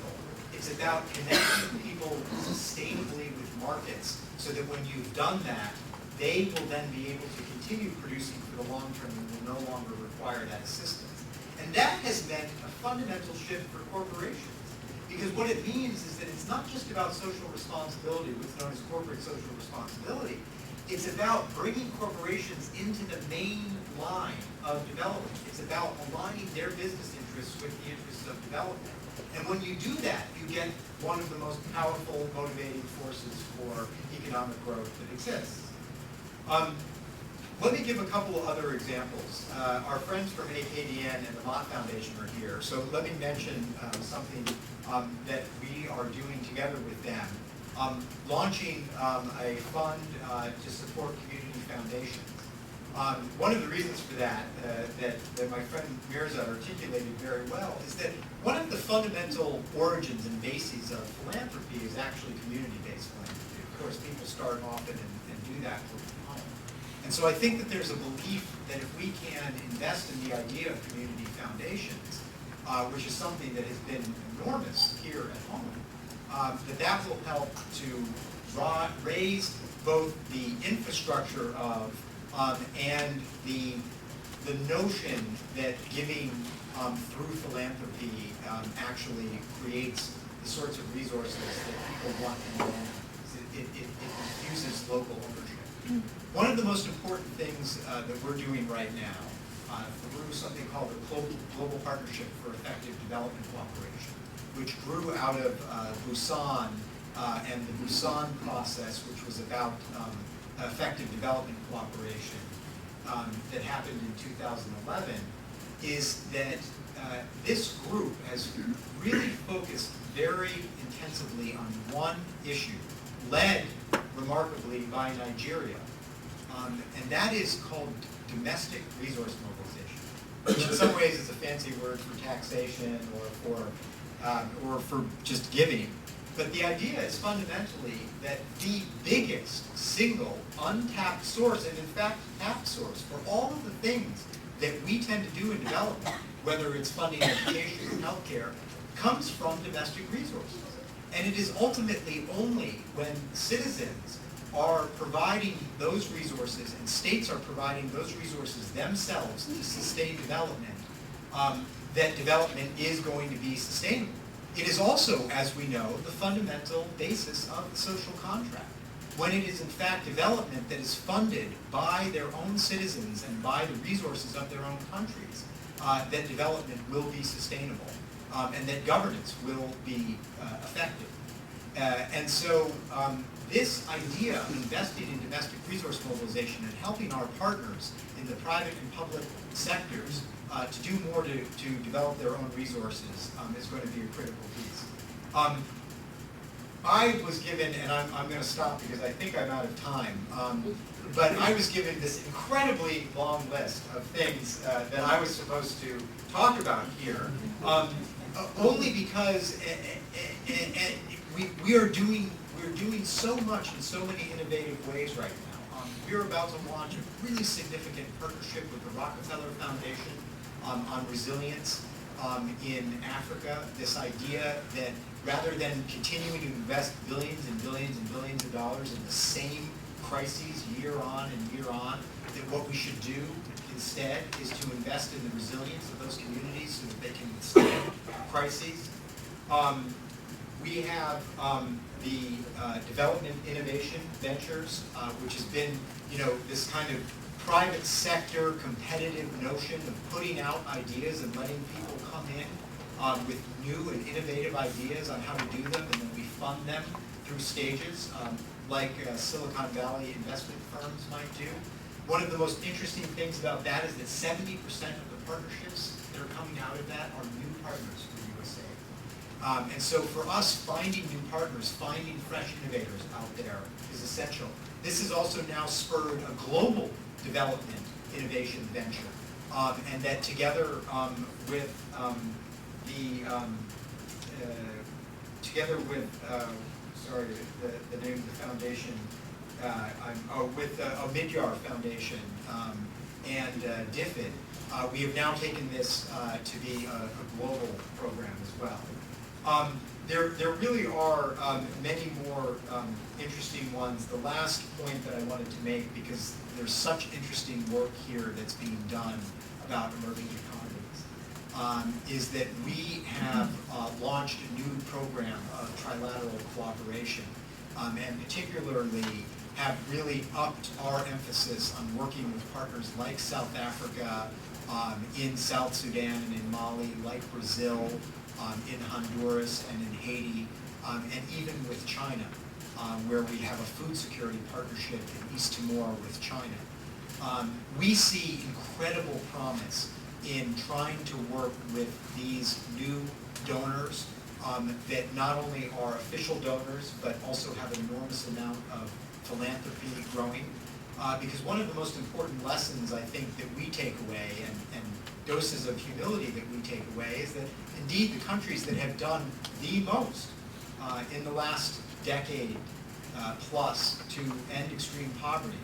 [SPEAKER 4] It's about connecting people sustainably with markets so that when you've done that, they will then be able to continue producing for the long term and will no longer require that assistance. And that has meant a fundamental shift for corporations. Because what it means is that it's not just about social responsibility, what's known as corporate social responsibility. It's about bringing corporations into the main line of development. It's about aligning their business interests with the interests of development. And when you do that, you get one of the most powerful motivating forces for economic growth that exists. Let me give a couple of other examples. Our friends from AKDN and the Mott Foundation are here, so let me mention something that we are doing together with them. Launching a fund to support community foundations. One of the reasons for that, that my friend Mirza articulated very well, is that one of the fundamental origins and bases of philanthropy is actually community-based philanthropy. Of course, people start often and do that from home. And so I think that there's a belief that if we can invest in the idea of community foundations, which is something that has been enormous here at home, that will help to raise both the infrastructure of and the notion that giving through philanthropy actually creates the sorts of resources that people want in the land. It infuses local ownership. One of the most important things that we're doing right now through something called the Global Partnership for Effective Development Cooperation, which grew out of Busan and the Busan process, which was about effective development cooperation that happened in 2011, is that this group has really focused very intensively on one issue, led remarkably by Nigeria, and that is called domestic resource mobilization, which in some ways is a fancy word for taxation or for just giving. But the idea is fundamentally that the biggest single untapped source, and in fact tapped source, for all of the things that we tend to do in development, whether it's funding education or healthcare, comes from domestic resources. And it is ultimately only when citizens are providing those resources and states are providing those resources themselves to sustain development, that development is going to be sustainable. It is also, as we know, the fundamental basis of the social contract. When it is in fact development that is funded by their own citizens and by the resources of their own countries, that development will be sustainable and that governance will be effective. And so this idea of investing in domestic resource mobilization and helping our partners in the private and public sectors to do more to develop their own resources is going to be a critical piece. I was given, and I'm going to stop because I think I'm out of time, but I was given this incredibly long list of things that I was supposed to talk about here, only because we are we're doing so much in so many innovative ways right now. We're about to launch a really significant partnership with the Rockefeller Foundation on resilience in Africa. This idea that rather than continuing to invest billions and billions and billions of dollars in the same crises year on and year on, that what we should do instead is to invest in the resilience of those communities so that they can withstand crises. We have the Development Innovation Ventures, which has been, this kind of private sector competitive notion of putting out ideas and letting people come in with new and innovative ideas on how to do them, and then we fund them through stages, like Silicon Valley investment firms might do. One of the most interesting things about that is that 70% of the partnerships that are coming out of that are new partners for USA. And so for us, finding new partners, finding fresh innovators out there is essential. This has also now spurred a global development innovation venture. And that together with the name of the foundation, with Midyar Foundation and DFID, we have now taken this to be a global program as well. There really are many more interesting ones. The last point that I wanted to make, because there's such interesting work here that's being done about emerging economies, is that we have launched a new program of trilateral cooperation, and particularly have really upped our emphasis on working with partners like South Africa, in South Sudan and in Mali, like Brazil, in Honduras and in Haiti, and even with China, where we have a food security partnership in East Timor with China. We see incredible promise in trying to work with these new donors that not only are official donors, but also have an enormous amount of philanthropy growing. Because one of the most important lessons I think that we take away, and doses of humility that we take away, is that indeed the countries that have done the most in the last decade plus to end extreme poverty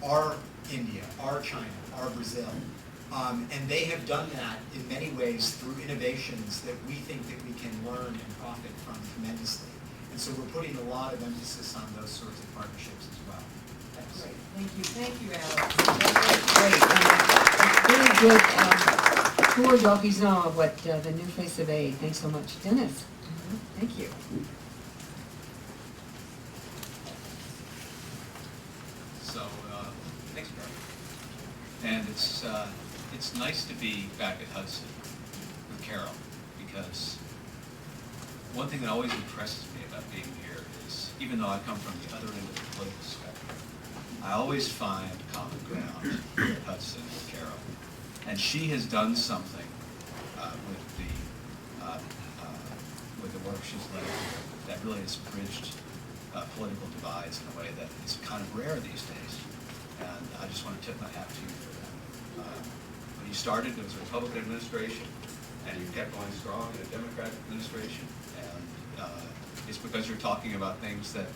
[SPEAKER 4] are India, are China, are Brazil. And they have done that in many ways through innovations that we think that we can learn and profit from tremendously. And so we're putting a lot of emphasis on those sorts of partnerships as well. Thanks.
[SPEAKER 1] Great, thank you, Alex. That's really good tour d'horizon of what the new face of aid. Thanks so much, Dennis. Thank you.
[SPEAKER 5] So, thanks, Carol. And it's nice to be back at Hudson with Carol, because one thing that always impresses me about being here is, even though I come from the other end of the political spectrum, I always find common ground here at Hudson with Carol. And she has done something with the work she's led here that really has bridged political divides in a way that is kind of rare these days. And I just want to tip my hat to you for that. When you started, it was a Republican administration, and you kept going strong in a Democratic administration. And it's because you're talking about things that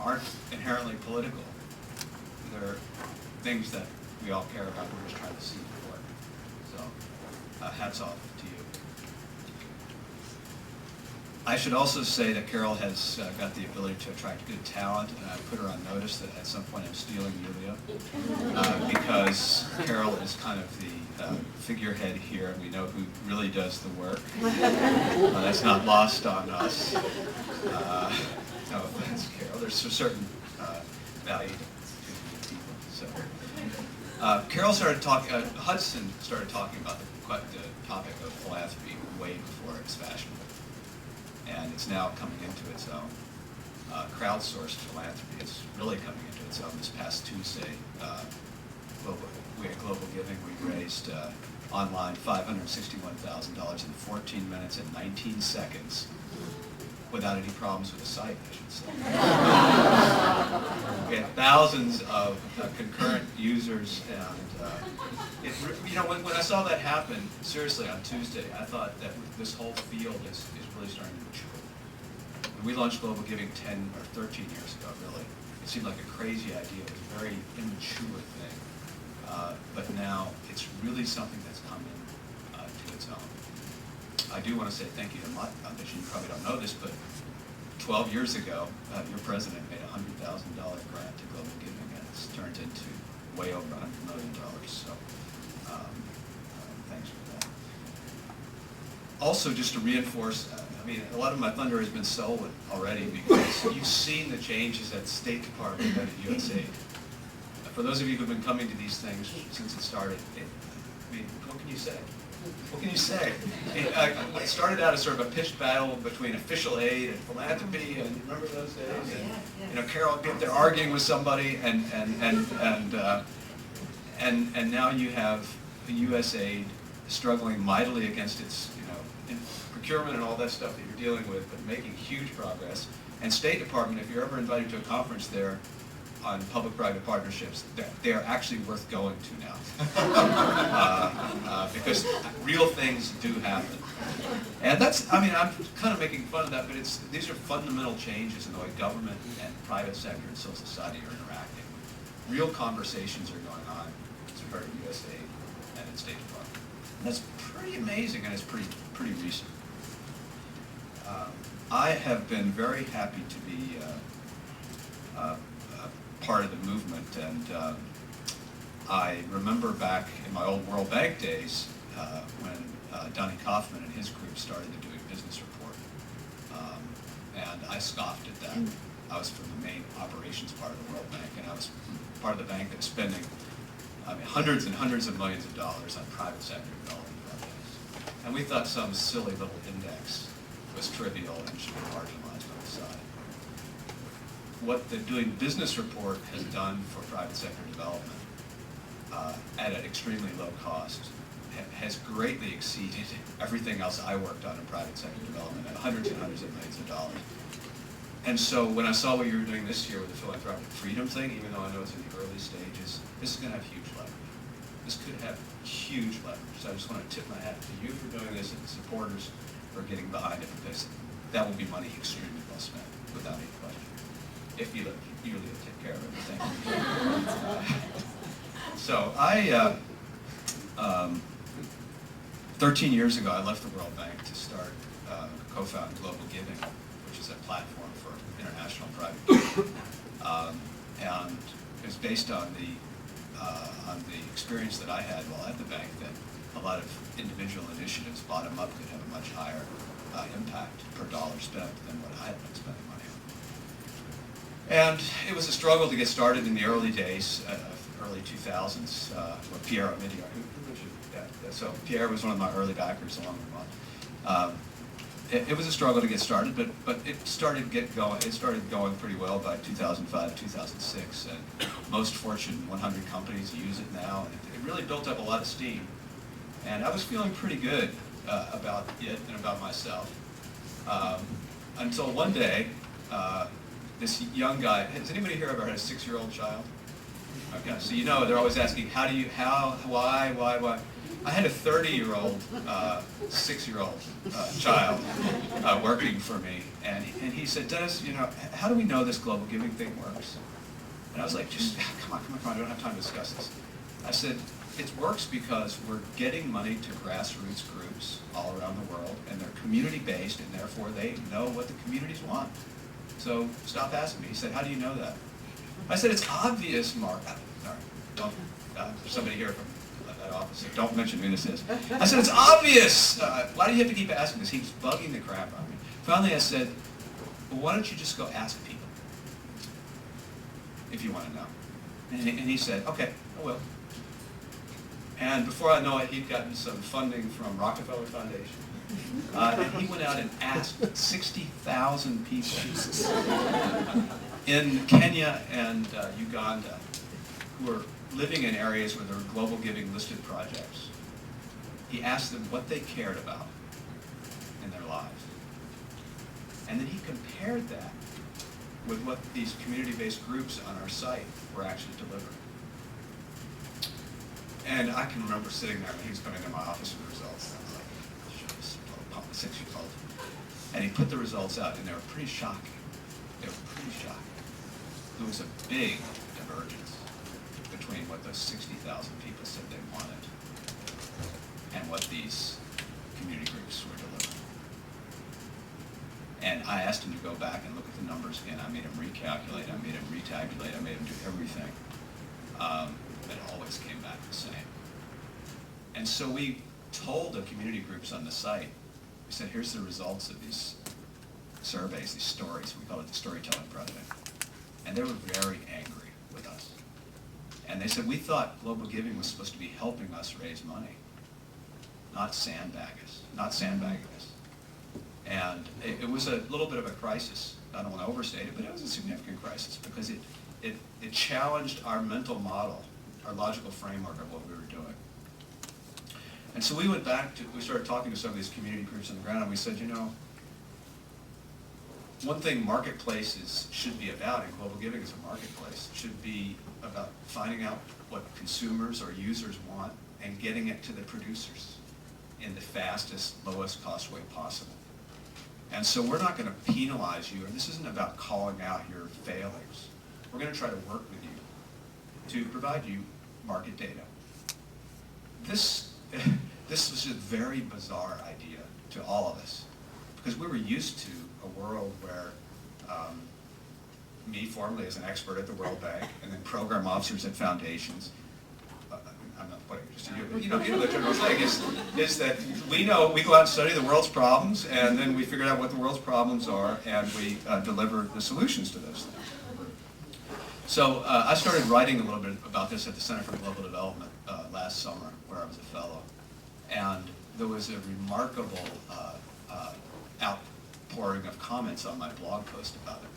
[SPEAKER 5] aren't inherently political. They're things that we all care about. We're just trying to see it work. So, hats off to you. I should also say that Carol has got the ability to attract good talent, and I put her on notice that at some point I'm stealing Yulia, because Carol is kind of the figurehead here, and we know who really does the work. That's not lost on us. No offense, Carol. There's a certain value to people. So, Carol started talking. Hudson started talking about the topic of philanthropy way before it's fashionable. And it's now coming into its own. Crowdsourced philanthropy is really coming into its own. This past Tuesday, we had Global Giving. We raised online $561,000 in 14 minutes and 19 seconds without any problems with the site, I should say. We had thousands of concurrent users, and when I saw that happen, seriously, on Tuesday, I thought that this whole field is really starting to mature. We launched Global Giving 10 or 13 years ago, really. It seemed like a crazy idea. It was a very immature thing. But now it's really something that's come in to its own. I do want to say thank you to Mutt Foundation. You probably don't know this, but 12 years ago, your president made a $100,000 grant to Global Giving, and it's turned into way over $100 million. So thanks for that. Also, just to reinforce, I mean, a lot of my thunder has been stolen already because you've seen the changes at the State Department and at USAID. For those of you who've been coming to these things since it started, I mean, what can you say? What can you say? It started out as sort of a pitched battle between official aid and philanthropy, and remember those days? And, you know, Carol would be up there arguing with somebody, and now you have USAID struggling mightily against its, you know, procurement and all that stuff that you're dealing with, but making huge progress. And State Department, if you're ever invited to a conference there on public-private partnerships, they are actually worth going to now. Because real things do happen. And that's, I mean, I'm kind of making fun of that, but these are fundamental changes in the way government and private sector and civil society are interacting. Real conversations are going on as part of USAID and its State Department. And that's pretty amazing, and it's pretty recent. I have been very happy to be part of the movement, and I remember back in my old World Bank days when Donnie Kaufman and his group started the Doing Business Report, and I scoffed at that. I was from the main operations part of the World Bank, and I was part of the bank that was spending hundreds and hundreds of millions of dollars on private sector development projects. And we thought some silly little index was trivial and should be marginalized on the side. What the Doing Business Report has done for private sector development at an extremely low cost has greatly exceeded everything else I worked on in private sector development at hundreds and hundreds of millions of dollars. And so when I saw what you were doing this year with the philanthropic freedom thing, even though I know it's in the early stages, this is going to have huge leverage. This could have huge leverage. So I just want to tip my hat to you for doing this and the supporters for getting behind it, because that will be money extremely well spent, without any question. If you take care of it. Thank you. So I, 13 years ago, I left the World Bank to start co-found Global Giving, which is a platform for international private giving. And it was based on the experience that I had while at the bank, that a lot of individual initiatives, bottom up, could have a much higher impact per dollar spent than what I had been spending money on. And it was a struggle to get started in the early days, early 2000s, with Pierre Omidyar. So Pierre was one of my early backers along with Mutt. It was a struggle to get started, but it started going pretty well by 2005, 2006, and most Fortune 100 companies use it now. And it really built up a lot of steam, and I was feeling pretty good about it and about myself, until one day, this young guy. Has anybody here ever had a 6-year-old child? Okay, so you know they're always asking, why? I had a 30-year-old, 6-year-old child working for me, and he said, Dennis, you know, how do we know this global giving thing works? And I was like, just come on, I don't have time to discuss this. I said, it works because we're getting money to grassroots groups all around the world, and they're community-based, and therefore they know what the communities want. So stop asking me. He said, how do you know that? I said, it's obvious, Mark. Don't, there's somebody here from that office, so don't mention who this is. I said, it's obvious. Why do you have to keep asking this? He was bugging the crap out of me. Finally, I said, well, why don't you just go ask people if you want to know? And he said, okay, I will. And before I know it, he'd gotten some funding from Rockefeller Foundation. And he went out and asked 60,000 people in Kenya and Uganda who were living in areas where there were global giving listed projects. He asked them what they cared about in their lives. And then he compared that with what these community-based groups on our site were actually delivering. And I can remember sitting there when he was coming to my office with the results, and I was like, this little pump, 6 years old. And he put the results out, and they were pretty shocking. They were pretty shocking. There was a big divergence between what those 60,000 people said they wanted and what these community groups were delivering. And I asked him to go back and look at the numbers again. I made him recalculate, I made him retabulate, I made him do everything. It always came back the same. And so we told the community groups on the site, we said, here's the results of these surveys, these stories. We call it the storytelling project. And they were very angry with us. And they said, we thought global giving was supposed to be helping us raise money, not sandbagging us. And it was a little bit of a crisis. I don't want to overstate it, but it was a significant crisis because it challenged our mental model, our logical framework of what we were doing. And so we went back we started talking to some of these community groups on the ground, and we said, one thing marketplaces should be about, and global giving is a marketplace, should be about finding out what consumers or users want and getting it to the producers in the fastest, lowest cost way possible. And so we're not going to penalize you, and this isn't about calling out your failings. We're going to try to work with you to provide you market data. This was a very bizarre idea to all of us, because we were used to a world where me formerly as an expert at the World Bank, and then program officers at foundations, I'm not putting it just to you, but the general thing is that we go out and study the world's problems, and then we figure out what the world's problems are, and we deliver the solutions to those things. So I started writing a little bit about this at the Center for Global Development last summer, where I was a fellow. And there was a remarkable outpouring of comments on my blog post about it,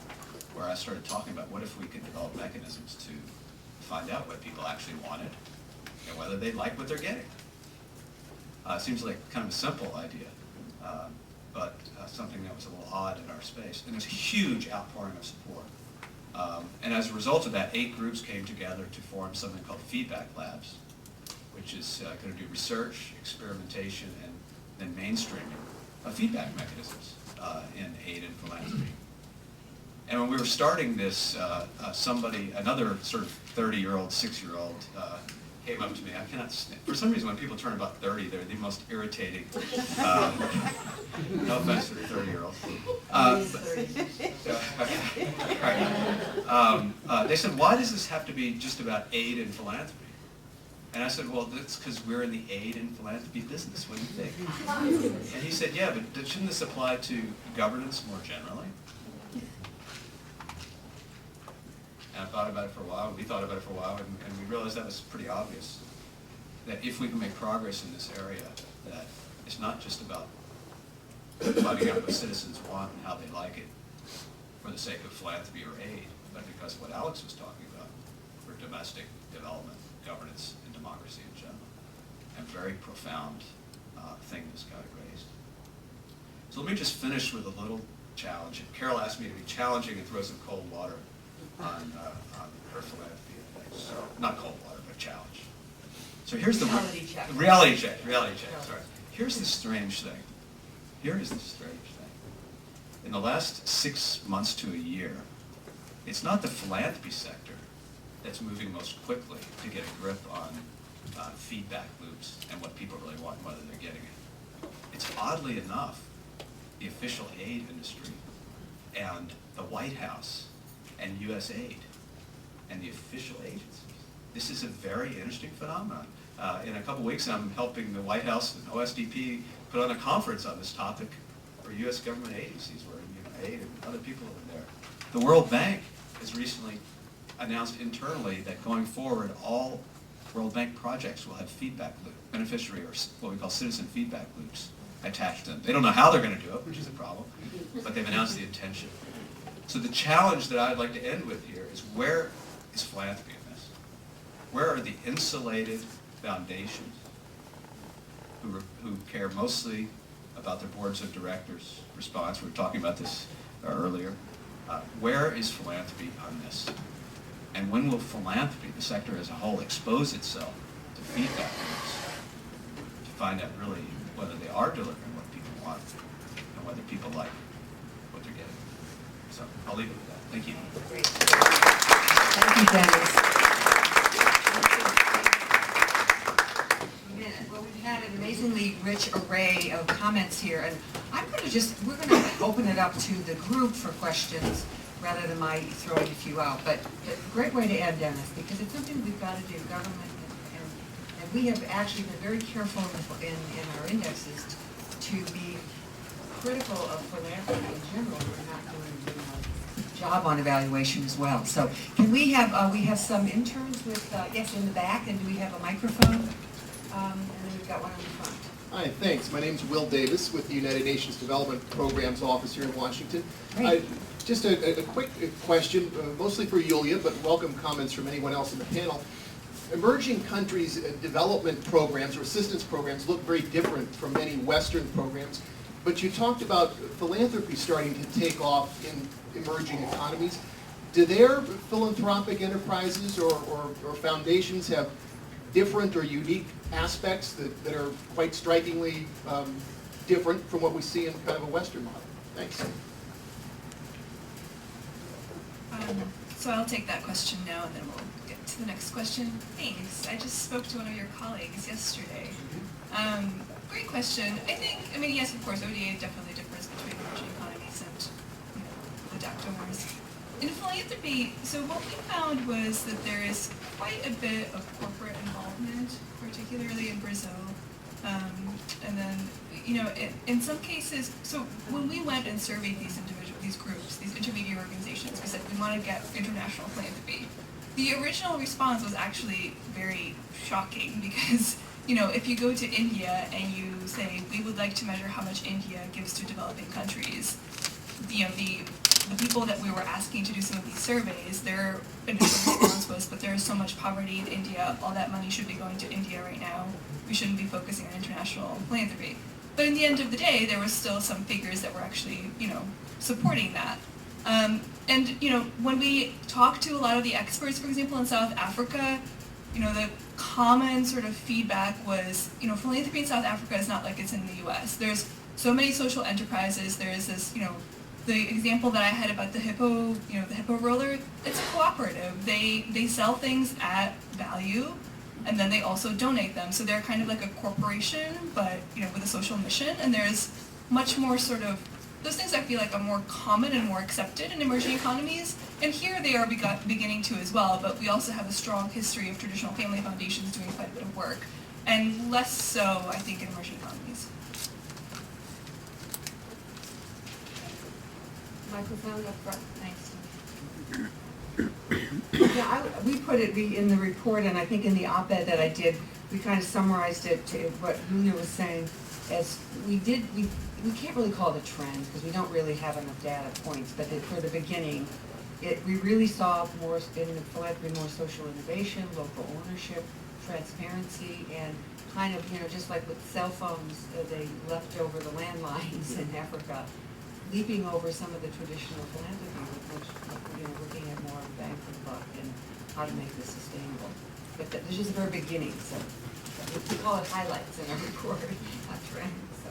[SPEAKER 5] where I started talking about what if we could develop mechanisms to find out what people actually wanted and whether they like what they're getting. It seems like kind of a simple idea, but something that was a little odd in our space. And there's a huge outpouring of support. And as a result of that, 8 groups came together to form something called feedback labs, which is going to do research, experimentation, and then mainstreaming of feedback mechanisms in aid and philanthropy. And when we were starting this, another sort of 30-year-old, 6-year-old, came up to me. I cannot stand, for some reason when people turn about 30, they're the most irritating, no offense to the 30-year-olds. They said, why does this have to be just about aid and philanthropy? And I said, well, that's because we're in the aid and philanthropy business. What do you think? And he said, yeah, but shouldn't this apply to governance more generally? And I thought about it for a while, we thought about it for a while, and we realized that was pretty obvious. That if we can make progress in this area, that it's not just about finding out what citizens want and how they like it for the sake of philanthropy or aid, but because of what Alex was talking about, for domestic development, governance, and democracy in general. And very profound thing this guy raised. So let me just finish with a little challenge. Carol asked me to be challenging and throw some cold water on her philanthropy index. So, not cold water, but challenge. So here's the reality check. Sorry. Here's the strange thing. In the last 6 months to a year, it's not the philanthropy sector that's moving most quickly to get a grip on feedback loops and what people really want and whether they're getting it. It's oddly enough the official aid industry and the White House and USAID and the official agencies. This is a very interesting phenomenon. In a couple weeks, I'm helping the White House and OSDP put on a conference on this topic for U.S. government agencies where aid and other people are there. The World Bank has recently announced internally that going forward, all World Bank projects will have feedback loop, beneficiary or what we call citizen feedback loops attached to them. They don't know how they're going to do it, which is a problem, but they've announced the intention. So the challenge that I'd like to end with here is, where is philanthropy in this? Where are the insulated foundations who care mostly about their boards of directors' response? We were talking about this earlier. Where is philanthropy on this? And when will philanthropy, the sector as a whole, expose itself to feedback loops to find out really whether they are delivering what people want and whether people like
[SPEAKER 3] So I'll leave it with that. Thank you.
[SPEAKER 1] Great. Thank you, Dennis. Well, we've had an amazingly rich array of comments here, and we're going to open it up to the group for questions rather than my throwing a few out. But a great way to end, Dennis, because it's something we've got to do, government, and we have actually been very careful in our indexes to be critical of philanthropy in general. We're not doing a good job on evaluation as well. So can we have some interns with, yes, in the back, and do we have a microphone? And then we've got one on the front.
[SPEAKER 6] Hi, thanks. My name is Will Davis with the United Nations Development Programs Office here in Washington.
[SPEAKER 1] Great.
[SPEAKER 6] Just a quick question, mostly for Yulia, but welcome comments from anyone else in the panel. Emerging countries' development programs or assistance programs look very different from many Western programs, but you talked about philanthropy starting to take off in emerging economies. Do their philanthropic enterprises or foundations have different or unique aspects that are quite strikingly different from what we see in kind of a Western model? Thanks.
[SPEAKER 2] So I'll take that question now, and then we'll get to the next question. Thanks. I just spoke to one of your colleagues yesterday. Great question. I mean, yes, of course, ODA definitely differs between emerging economies and, the DAC donors. In philanthropy, so what we found was that there is quite a bit of corporate involvement, particularly in Brazil. And then, in some cases, so when we went and surveyed these groups, these intermediate organizations, we said we want to get international philanthropy. The original response was actually very shocking because, if you go to India and you say, we would like to measure how much India gives to developing countries, the people that we were asking to do some of these surveys, their initial response was, but there is so much poverty in India, all that money should be going to India right now. We shouldn't be focusing on international philanthropy. But in the end of the day, there was still some figures that were actually, supporting that. And when we talked to a lot of the experts, for example, in South Africa, the common sort of feedback was, philanthropy in South Africa is not like it's in the US. There's so many social enterprises. There is this, the example that I had about the hippo, the hippo roller, it's a cooperative. They sell things at value, and then they also donate them. So they're kind of like a corporation, but with a social mission. And there's much more sort of those things I feel like are more common and more accepted in emerging economies. And here they are beginning to as well. But we also have a strong history of traditional family foundations doing quite a bit of work, and less so, I think, in emerging economies.
[SPEAKER 1] Microphone up front, thanks. Yeah, we put it in the report, and I think in the op-ed that I did, we kind of summarized it to what Julia was saying, as we can't really call it a trend, because we don't really have enough data points, but for the beginning, we really saw more in the philanthropy, more social innovation, local ownership, transparency, and kind of, just like with cell phones, they left over the landlines in Africa, leaping over some of the traditional philanthropy, which, looking at more of bang for the buck and how to make this sustainable. But this is the very beginning, so we call it highlights in our report, not trends. So.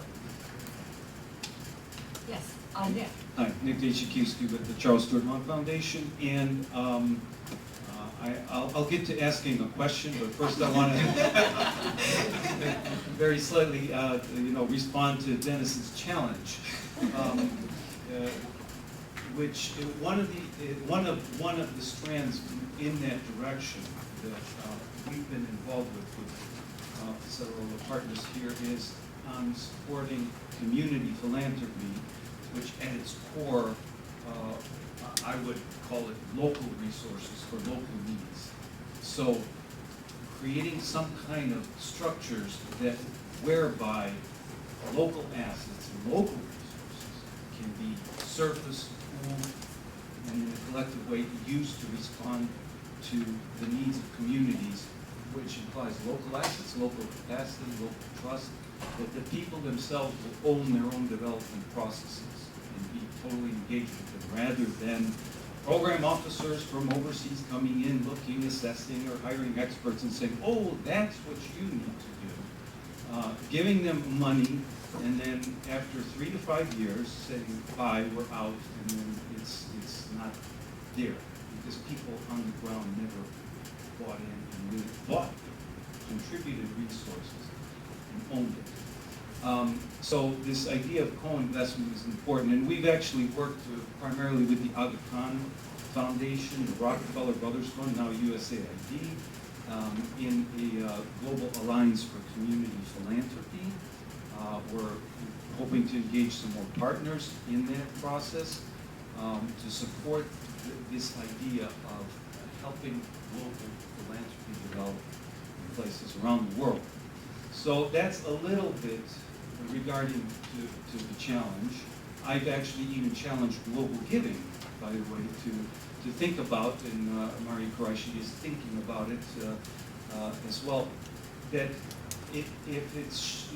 [SPEAKER 1] Yes, Nick.
[SPEAKER 7] Hi, Nick Dachikowski with the Charles Stewart Monk Foundation, and I'll get to asking a question, but first I want to very slightly, respond to Dennis's challenge. Which one of the strands in that direction that we've been involved with several of the partners here is supporting community philanthropy, which at its core, I would call it local resources for local needs. So creating some kind of structures that whereby local assets and local resources can be surfaced, pooled, and in a collective way used to respond to the needs of communities, which implies local assets, local capacity, local trust, that the people themselves will own their own development processes and be totally engaged with them, rather than program officers from overseas coming in, looking, assessing, or hiring experts and saying, oh, that's what you need to do. Giving them money, and then after 3 to 5 years saying, bye, we're out, and then it's it's not there, because people on the ground never bought in and really thought, contributed resources, and owned it. So this idea of co-investment is important, and we've actually worked primarily with the Aga Khan Foundation, the Rockefeller Brothers Fund, now USAID, in a global alliance for community philanthropy. We're hoping to engage some more partners in that process to support this idea of helping local philanthropy develop in places around the world. So that's a little bit regarding to the challenge. I've actually even challenged global giving, by the way, to think about, and Maria Qureshi is thinking about it as well, that it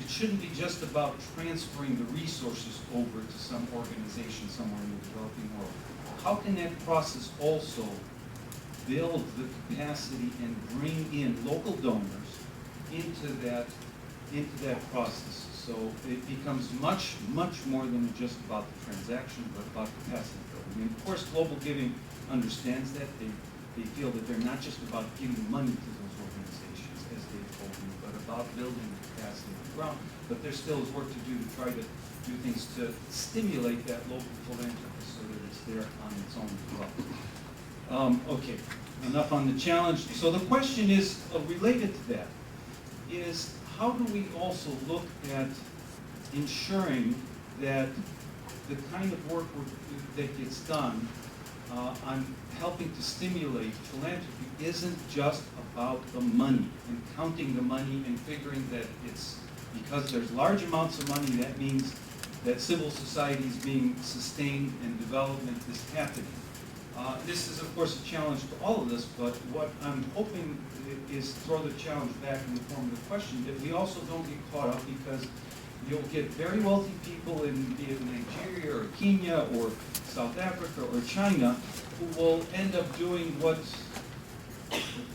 [SPEAKER 7] shouldn't be just about transferring the resources over to some organization somewhere in the developing world. How can that process also build the capacity and bring in local donors into that process? So it becomes much more than just about the transaction, but about capacity building. And of course, global giving understands that. They feel that they're not just about giving money to those organizations, as they've told me, but about building the capacity on the ground. But there still is work to do to try to do things to stimulate that local philanthropy so that it's there on its own as well. Okay, enough on the challenge. So the question is, related to that, is how do we also look at ensuring that the kind of work that gets done on helping to stimulate philanthropy isn't just about the money and counting the money and figuring that it's because there's large amounts of money, that means that civil society is being sustained and development is happening. This is, of course, a challenge to all of us, but what I'm hoping is throw the challenge back in the form of a question, that we also don't get caught up, because you'll get very wealthy people in, be it Nigeria or Kenya or South Africa or China, who will end up doing what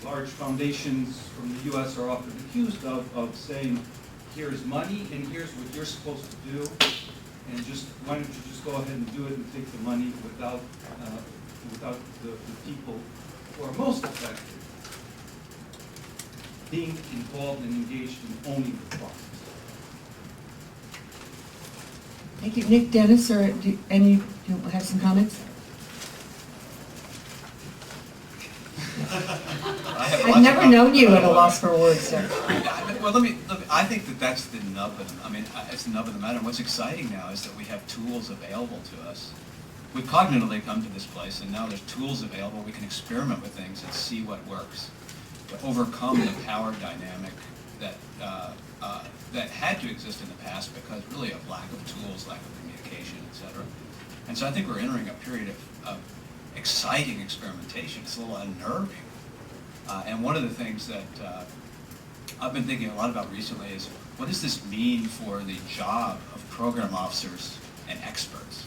[SPEAKER 7] large foundations from the U.S. are often accused of saying, here's money and here's what you're supposed to do, and just why don't you just go ahead and do it and take the money without the people who are most affected being involved and engaged in owning the process.
[SPEAKER 1] Thank you. Nick, Dennis, or do you have some comments? I've never known you at a loss for words, sir.
[SPEAKER 5] Well, I think that's the nub of it. I mean, it's the nub of the matter. What's exciting now is that we have tools available to us. We've cognitively come to this place, and now there's tools available. We can experiment with things and see what works to overcome the power dynamic that had to exist in the past because really of lack of tools, lack of communication, etc. And so I think we're entering a period of exciting experimentation. It's a little unnerving. And one of the things that I've been thinking a lot about recently is, what does this mean for the job of program officers and experts?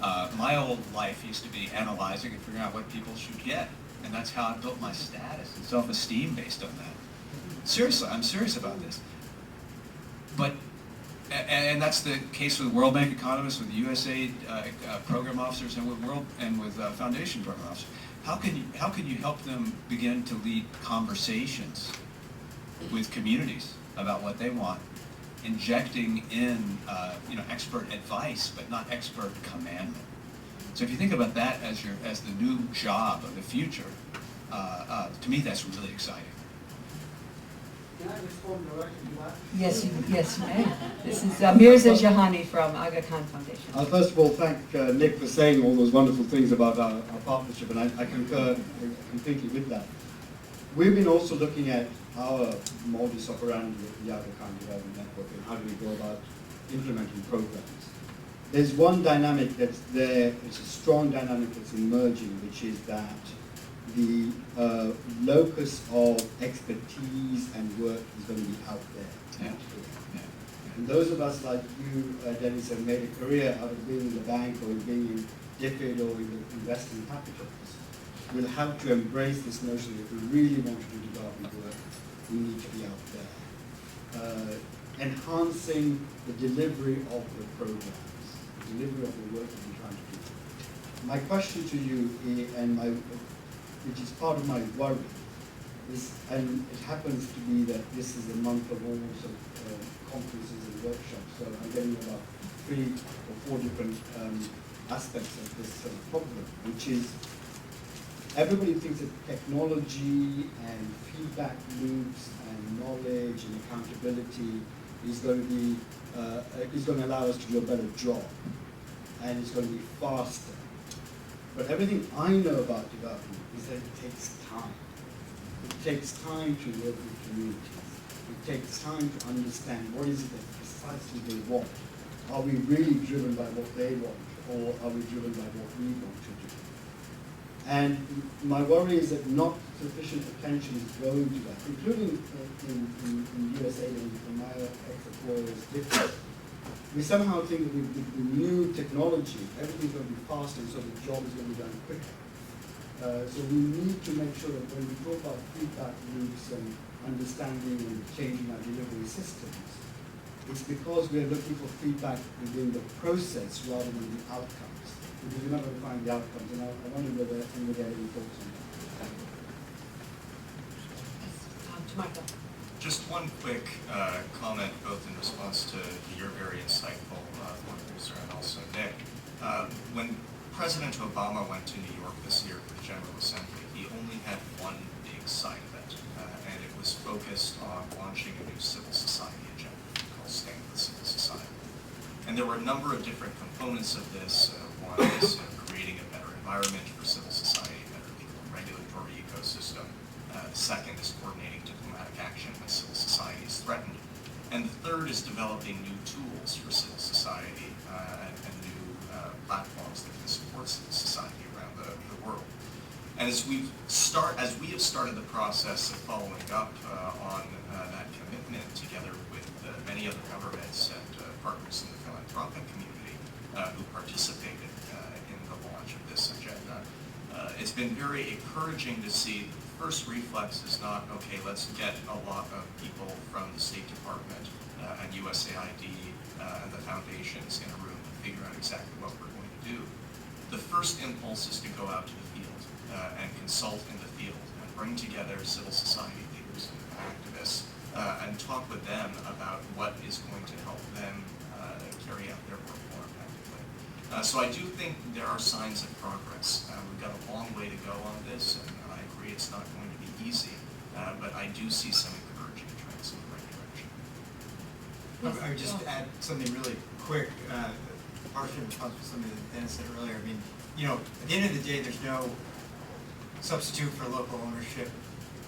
[SPEAKER 5] My old life used to be analyzing and figuring out what people should get. And that's how I built my status and self-esteem based on that. Seriously, I'm serious about this. But, and that's the case with World Bank economists, with USAID program officers, and with foundation program officers. How can you help them begin to lead conversations with communities about what they want, injecting in expert advice, but not expert commandment? So if you think about that as the new job of the future, to me that's really exciting.
[SPEAKER 8] Can I respond directly to that?
[SPEAKER 1] Yes, you may. This is Mirza Jahani from Aga Khan Foundation.
[SPEAKER 8] I'll first of all thank Nick for saying all those wonderful things about our partnership, and I concur completely with that. We've been also looking at our modus operandi with the Aga Khan Development Network and how do we go about implementing programs. There's one dynamic that's there, it's a strong dynamic that's emerging, which is that the locus of expertise and work is going to be out there.
[SPEAKER 5] Yeah. Yeah.
[SPEAKER 8] And those of us like you, Dennis, have made a career out of being in the bank or in being in DFID or in the investing capitals, will have to embrace this notion that if we really want to do development work, we need to be out there. Enhancing the delivery of the programs, the delivery of the work that we're trying to do. my question to you, and which is part of my worry, is, and it happens to be that this is a month of all sort of conferences and workshops, so I'm getting about 3 or 4 different aspects of this sort of problem, which is everybody thinks that technology and feedback loops and knowledge and accountability is going to be is going to allow us to do a better job, and it's going to be faster. But everything I know about development is that it takes time. It takes time to work with communities. It takes time to understand what is it that precisely they want. Are we really driven by what they want, or are we driven by what we want to do? And my worry is that not sufficient attention is going to that, including in USA and my ex-employers different. We somehow think that with the new technology, everything's going to be faster, and so the job is going to be done quicker. So we need to make sure that when we talk about feedback loops and understanding and changing our delivery systems, it's because we're looking for feedback within the process rather than the outcomes. Because we're not going to find the outcomes, and I wonder whether anybody had any thoughts on that.
[SPEAKER 1] To Michael.
[SPEAKER 3] Just one quick comment, both in response to your very insightful pointers and also Nick. When President Obama went to New York this year for the General Assembly, he only had one big side event, and it was focused on launching a new civil society agenda called Stand with Civil Society. And there were a number of different components of this. One is creating a better environment for civil society, a better legal and regulatory ecosystem. The second is coordinating diplomatic action when civil society is threatened. And the third is developing new tools for civil society and new platforms that can support civil society around the world. And as we have started the process of following up on that commitment together with many other governments and partners in the philanthropic community who participated in the launch of this agenda, it's been very encouraging to see. The first reflex is not, okay, let's get a lot of people from the State Department and USAID and the foundations in a room to figure out exactly what we're going to do. The first impulse is to go out to the field and consult in the field and bring together civil society leaders and activists and talk with them about what is going to help them carry out their work more effectively. So I do think there are signs of progress. We've got a long way to go on this, and I agree it's not going to be easy, but I do see some encouraging trends in the right direction.
[SPEAKER 4] I would just add something really quick, partially in response to something that Dennis said earlier. I mean, at the end of the day, there's no substitute for local ownership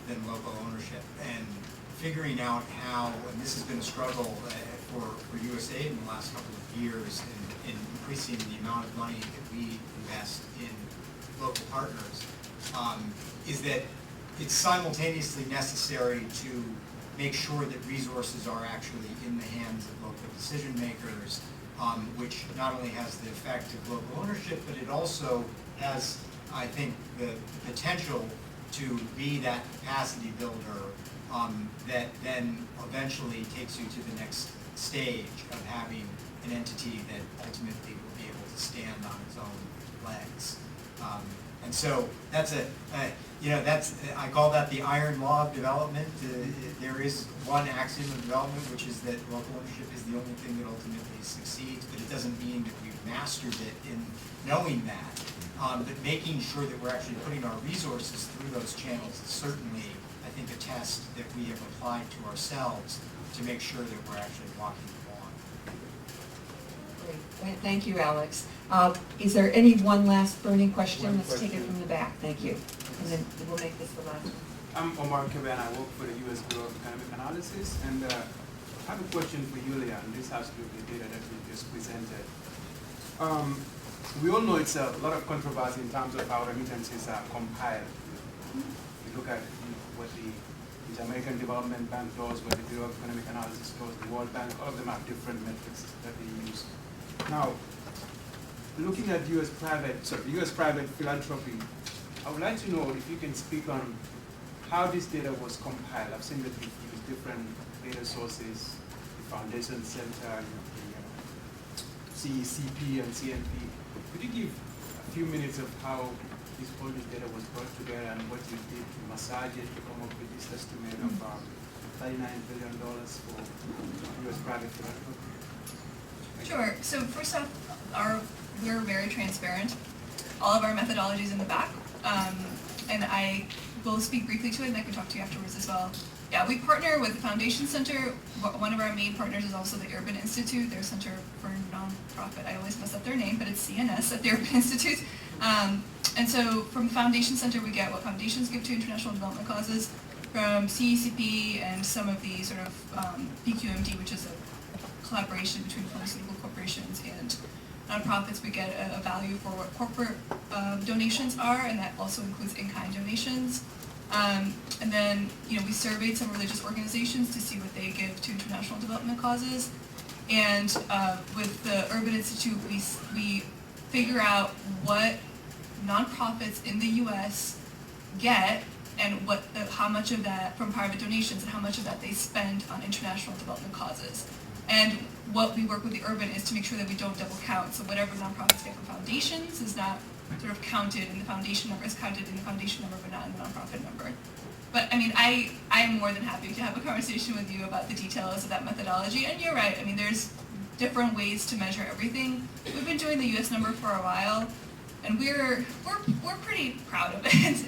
[SPEAKER 4] than local ownership. And figuring out how, and this has been a struggle for USAID in the last couple of years in increasing the amount of money that we invest in local partners, is that it's simultaneously necessary to make sure that resources are actually in the hands of local decision makers, which not only has the effect of local ownership, but it also has, I think, the potential to be that capacity builder that then eventually takes you to the next stage of having an entity that ultimately will be able to stand on its own legs. And so that's I call that the iron law of development. There is one axiom of development, which is that local ownership is the only thing that ultimately succeeds, but it doesn't mean that we've mastered it in knowing that. But making sure that we're actually putting our resources through those channels is certainly, I think, a test that we have applied to ourselves to make sure that we're actually walking the walk.
[SPEAKER 1] Great. Thank you, Alex. Is there any one last burning question? Let's take it from the back. Thank you. And then we'll make this the last one.
[SPEAKER 9] I'm Omar Kebe, and I work for the U.S. Bureau of Economic Analysis. And I have a question for Yulia, and this has to do with the data that you just presented. We all know it's a lot of controversy in terms of how remittances are compiled. You look at what the American Development Bank does, what the Bureau of Economic Analysis does, the World Bank, all of them have different metrics that they use. Now, looking at U.S. private philanthropy, I would like to know if you can speak on how this data was compiled. I've seen that you've used different data sources, the Foundation Center, the CECP and CNP. Could you give a few minutes of how all this data was brought together and what you did to massage it to come up with this estimate of $39 billion for U.S. private philanthropy?
[SPEAKER 2] Sure. So first off, we're very transparent. All of our methodology is in the back, and I will speak briefly to it, and I can talk to you afterwards as well. Yeah, we partner with the Foundation Center. One of our main partners is also the Urban Institute, their Center for Nonprofit. I always mess up their name, but it's CNS at the Urban Institute. And so from the Foundation Center, we get what foundations give to international development causes. From CECP and some of the sort of PQMD, which is a collaboration between pharmaceutical corporations and nonprofits, we get a value for what corporate donations are, and that also includes in-kind donations. And then, we surveyed some religious organizations to see what they give to international development causes. And with the Urban Institute, we figure out what nonprofits in the U.S. get and how much of that from private donations and how much of that they spend on international development causes. And what we work with the Urban is to make sure that we don't double count. So whatever nonprofits get from foundations is not sort of counted in the foundation number, is counted in the foundation number but not in the nonprofit number. But I mean, I am more than happy to have a conversation with you about the details of that methodology. And you're right, I mean, there's different ways to measure everything. We've been doing the U.S. number for a while, and we're pretty proud of it.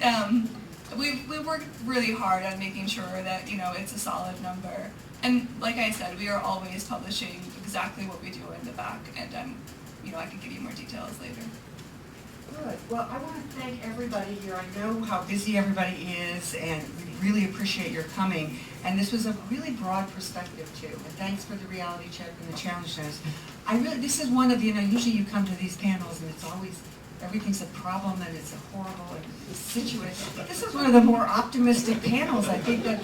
[SPEAKER 2] We've worked really hard on making sure that, it's a solid number. And like I said, we are always publishing exactly what we do in the back, and I can give you more details later.
[SPEAKER 1] Good. Well, I want to thank everybody here. I know how busy everybody is, and we really appreciate your coming. And this was a really broad perspective, too. And thanks for the reality check and the challenge notes. This is one of, usually you come to these panels and it's always, everything's a problem and it's a horrible situation. This is one of the more optimistic panels I think that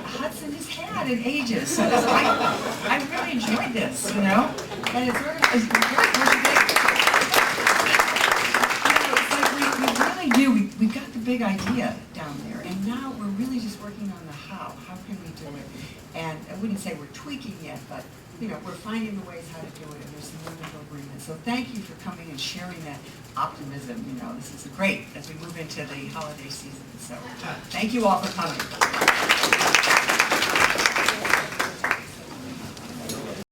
[SPEAKER 1] Hudson has had in ages. So I really enjoyed this, and it's very motivating. We've got the big idea down there, and now we're really just working on the how. How can we do it? And I wouldn't say we're tweaking yet, but we're finding the ways how to do it, and there's some wonderful agreement. So thank you for coming and sharing that optimism. This is great as we move into the holiday season. So thank you all for coming.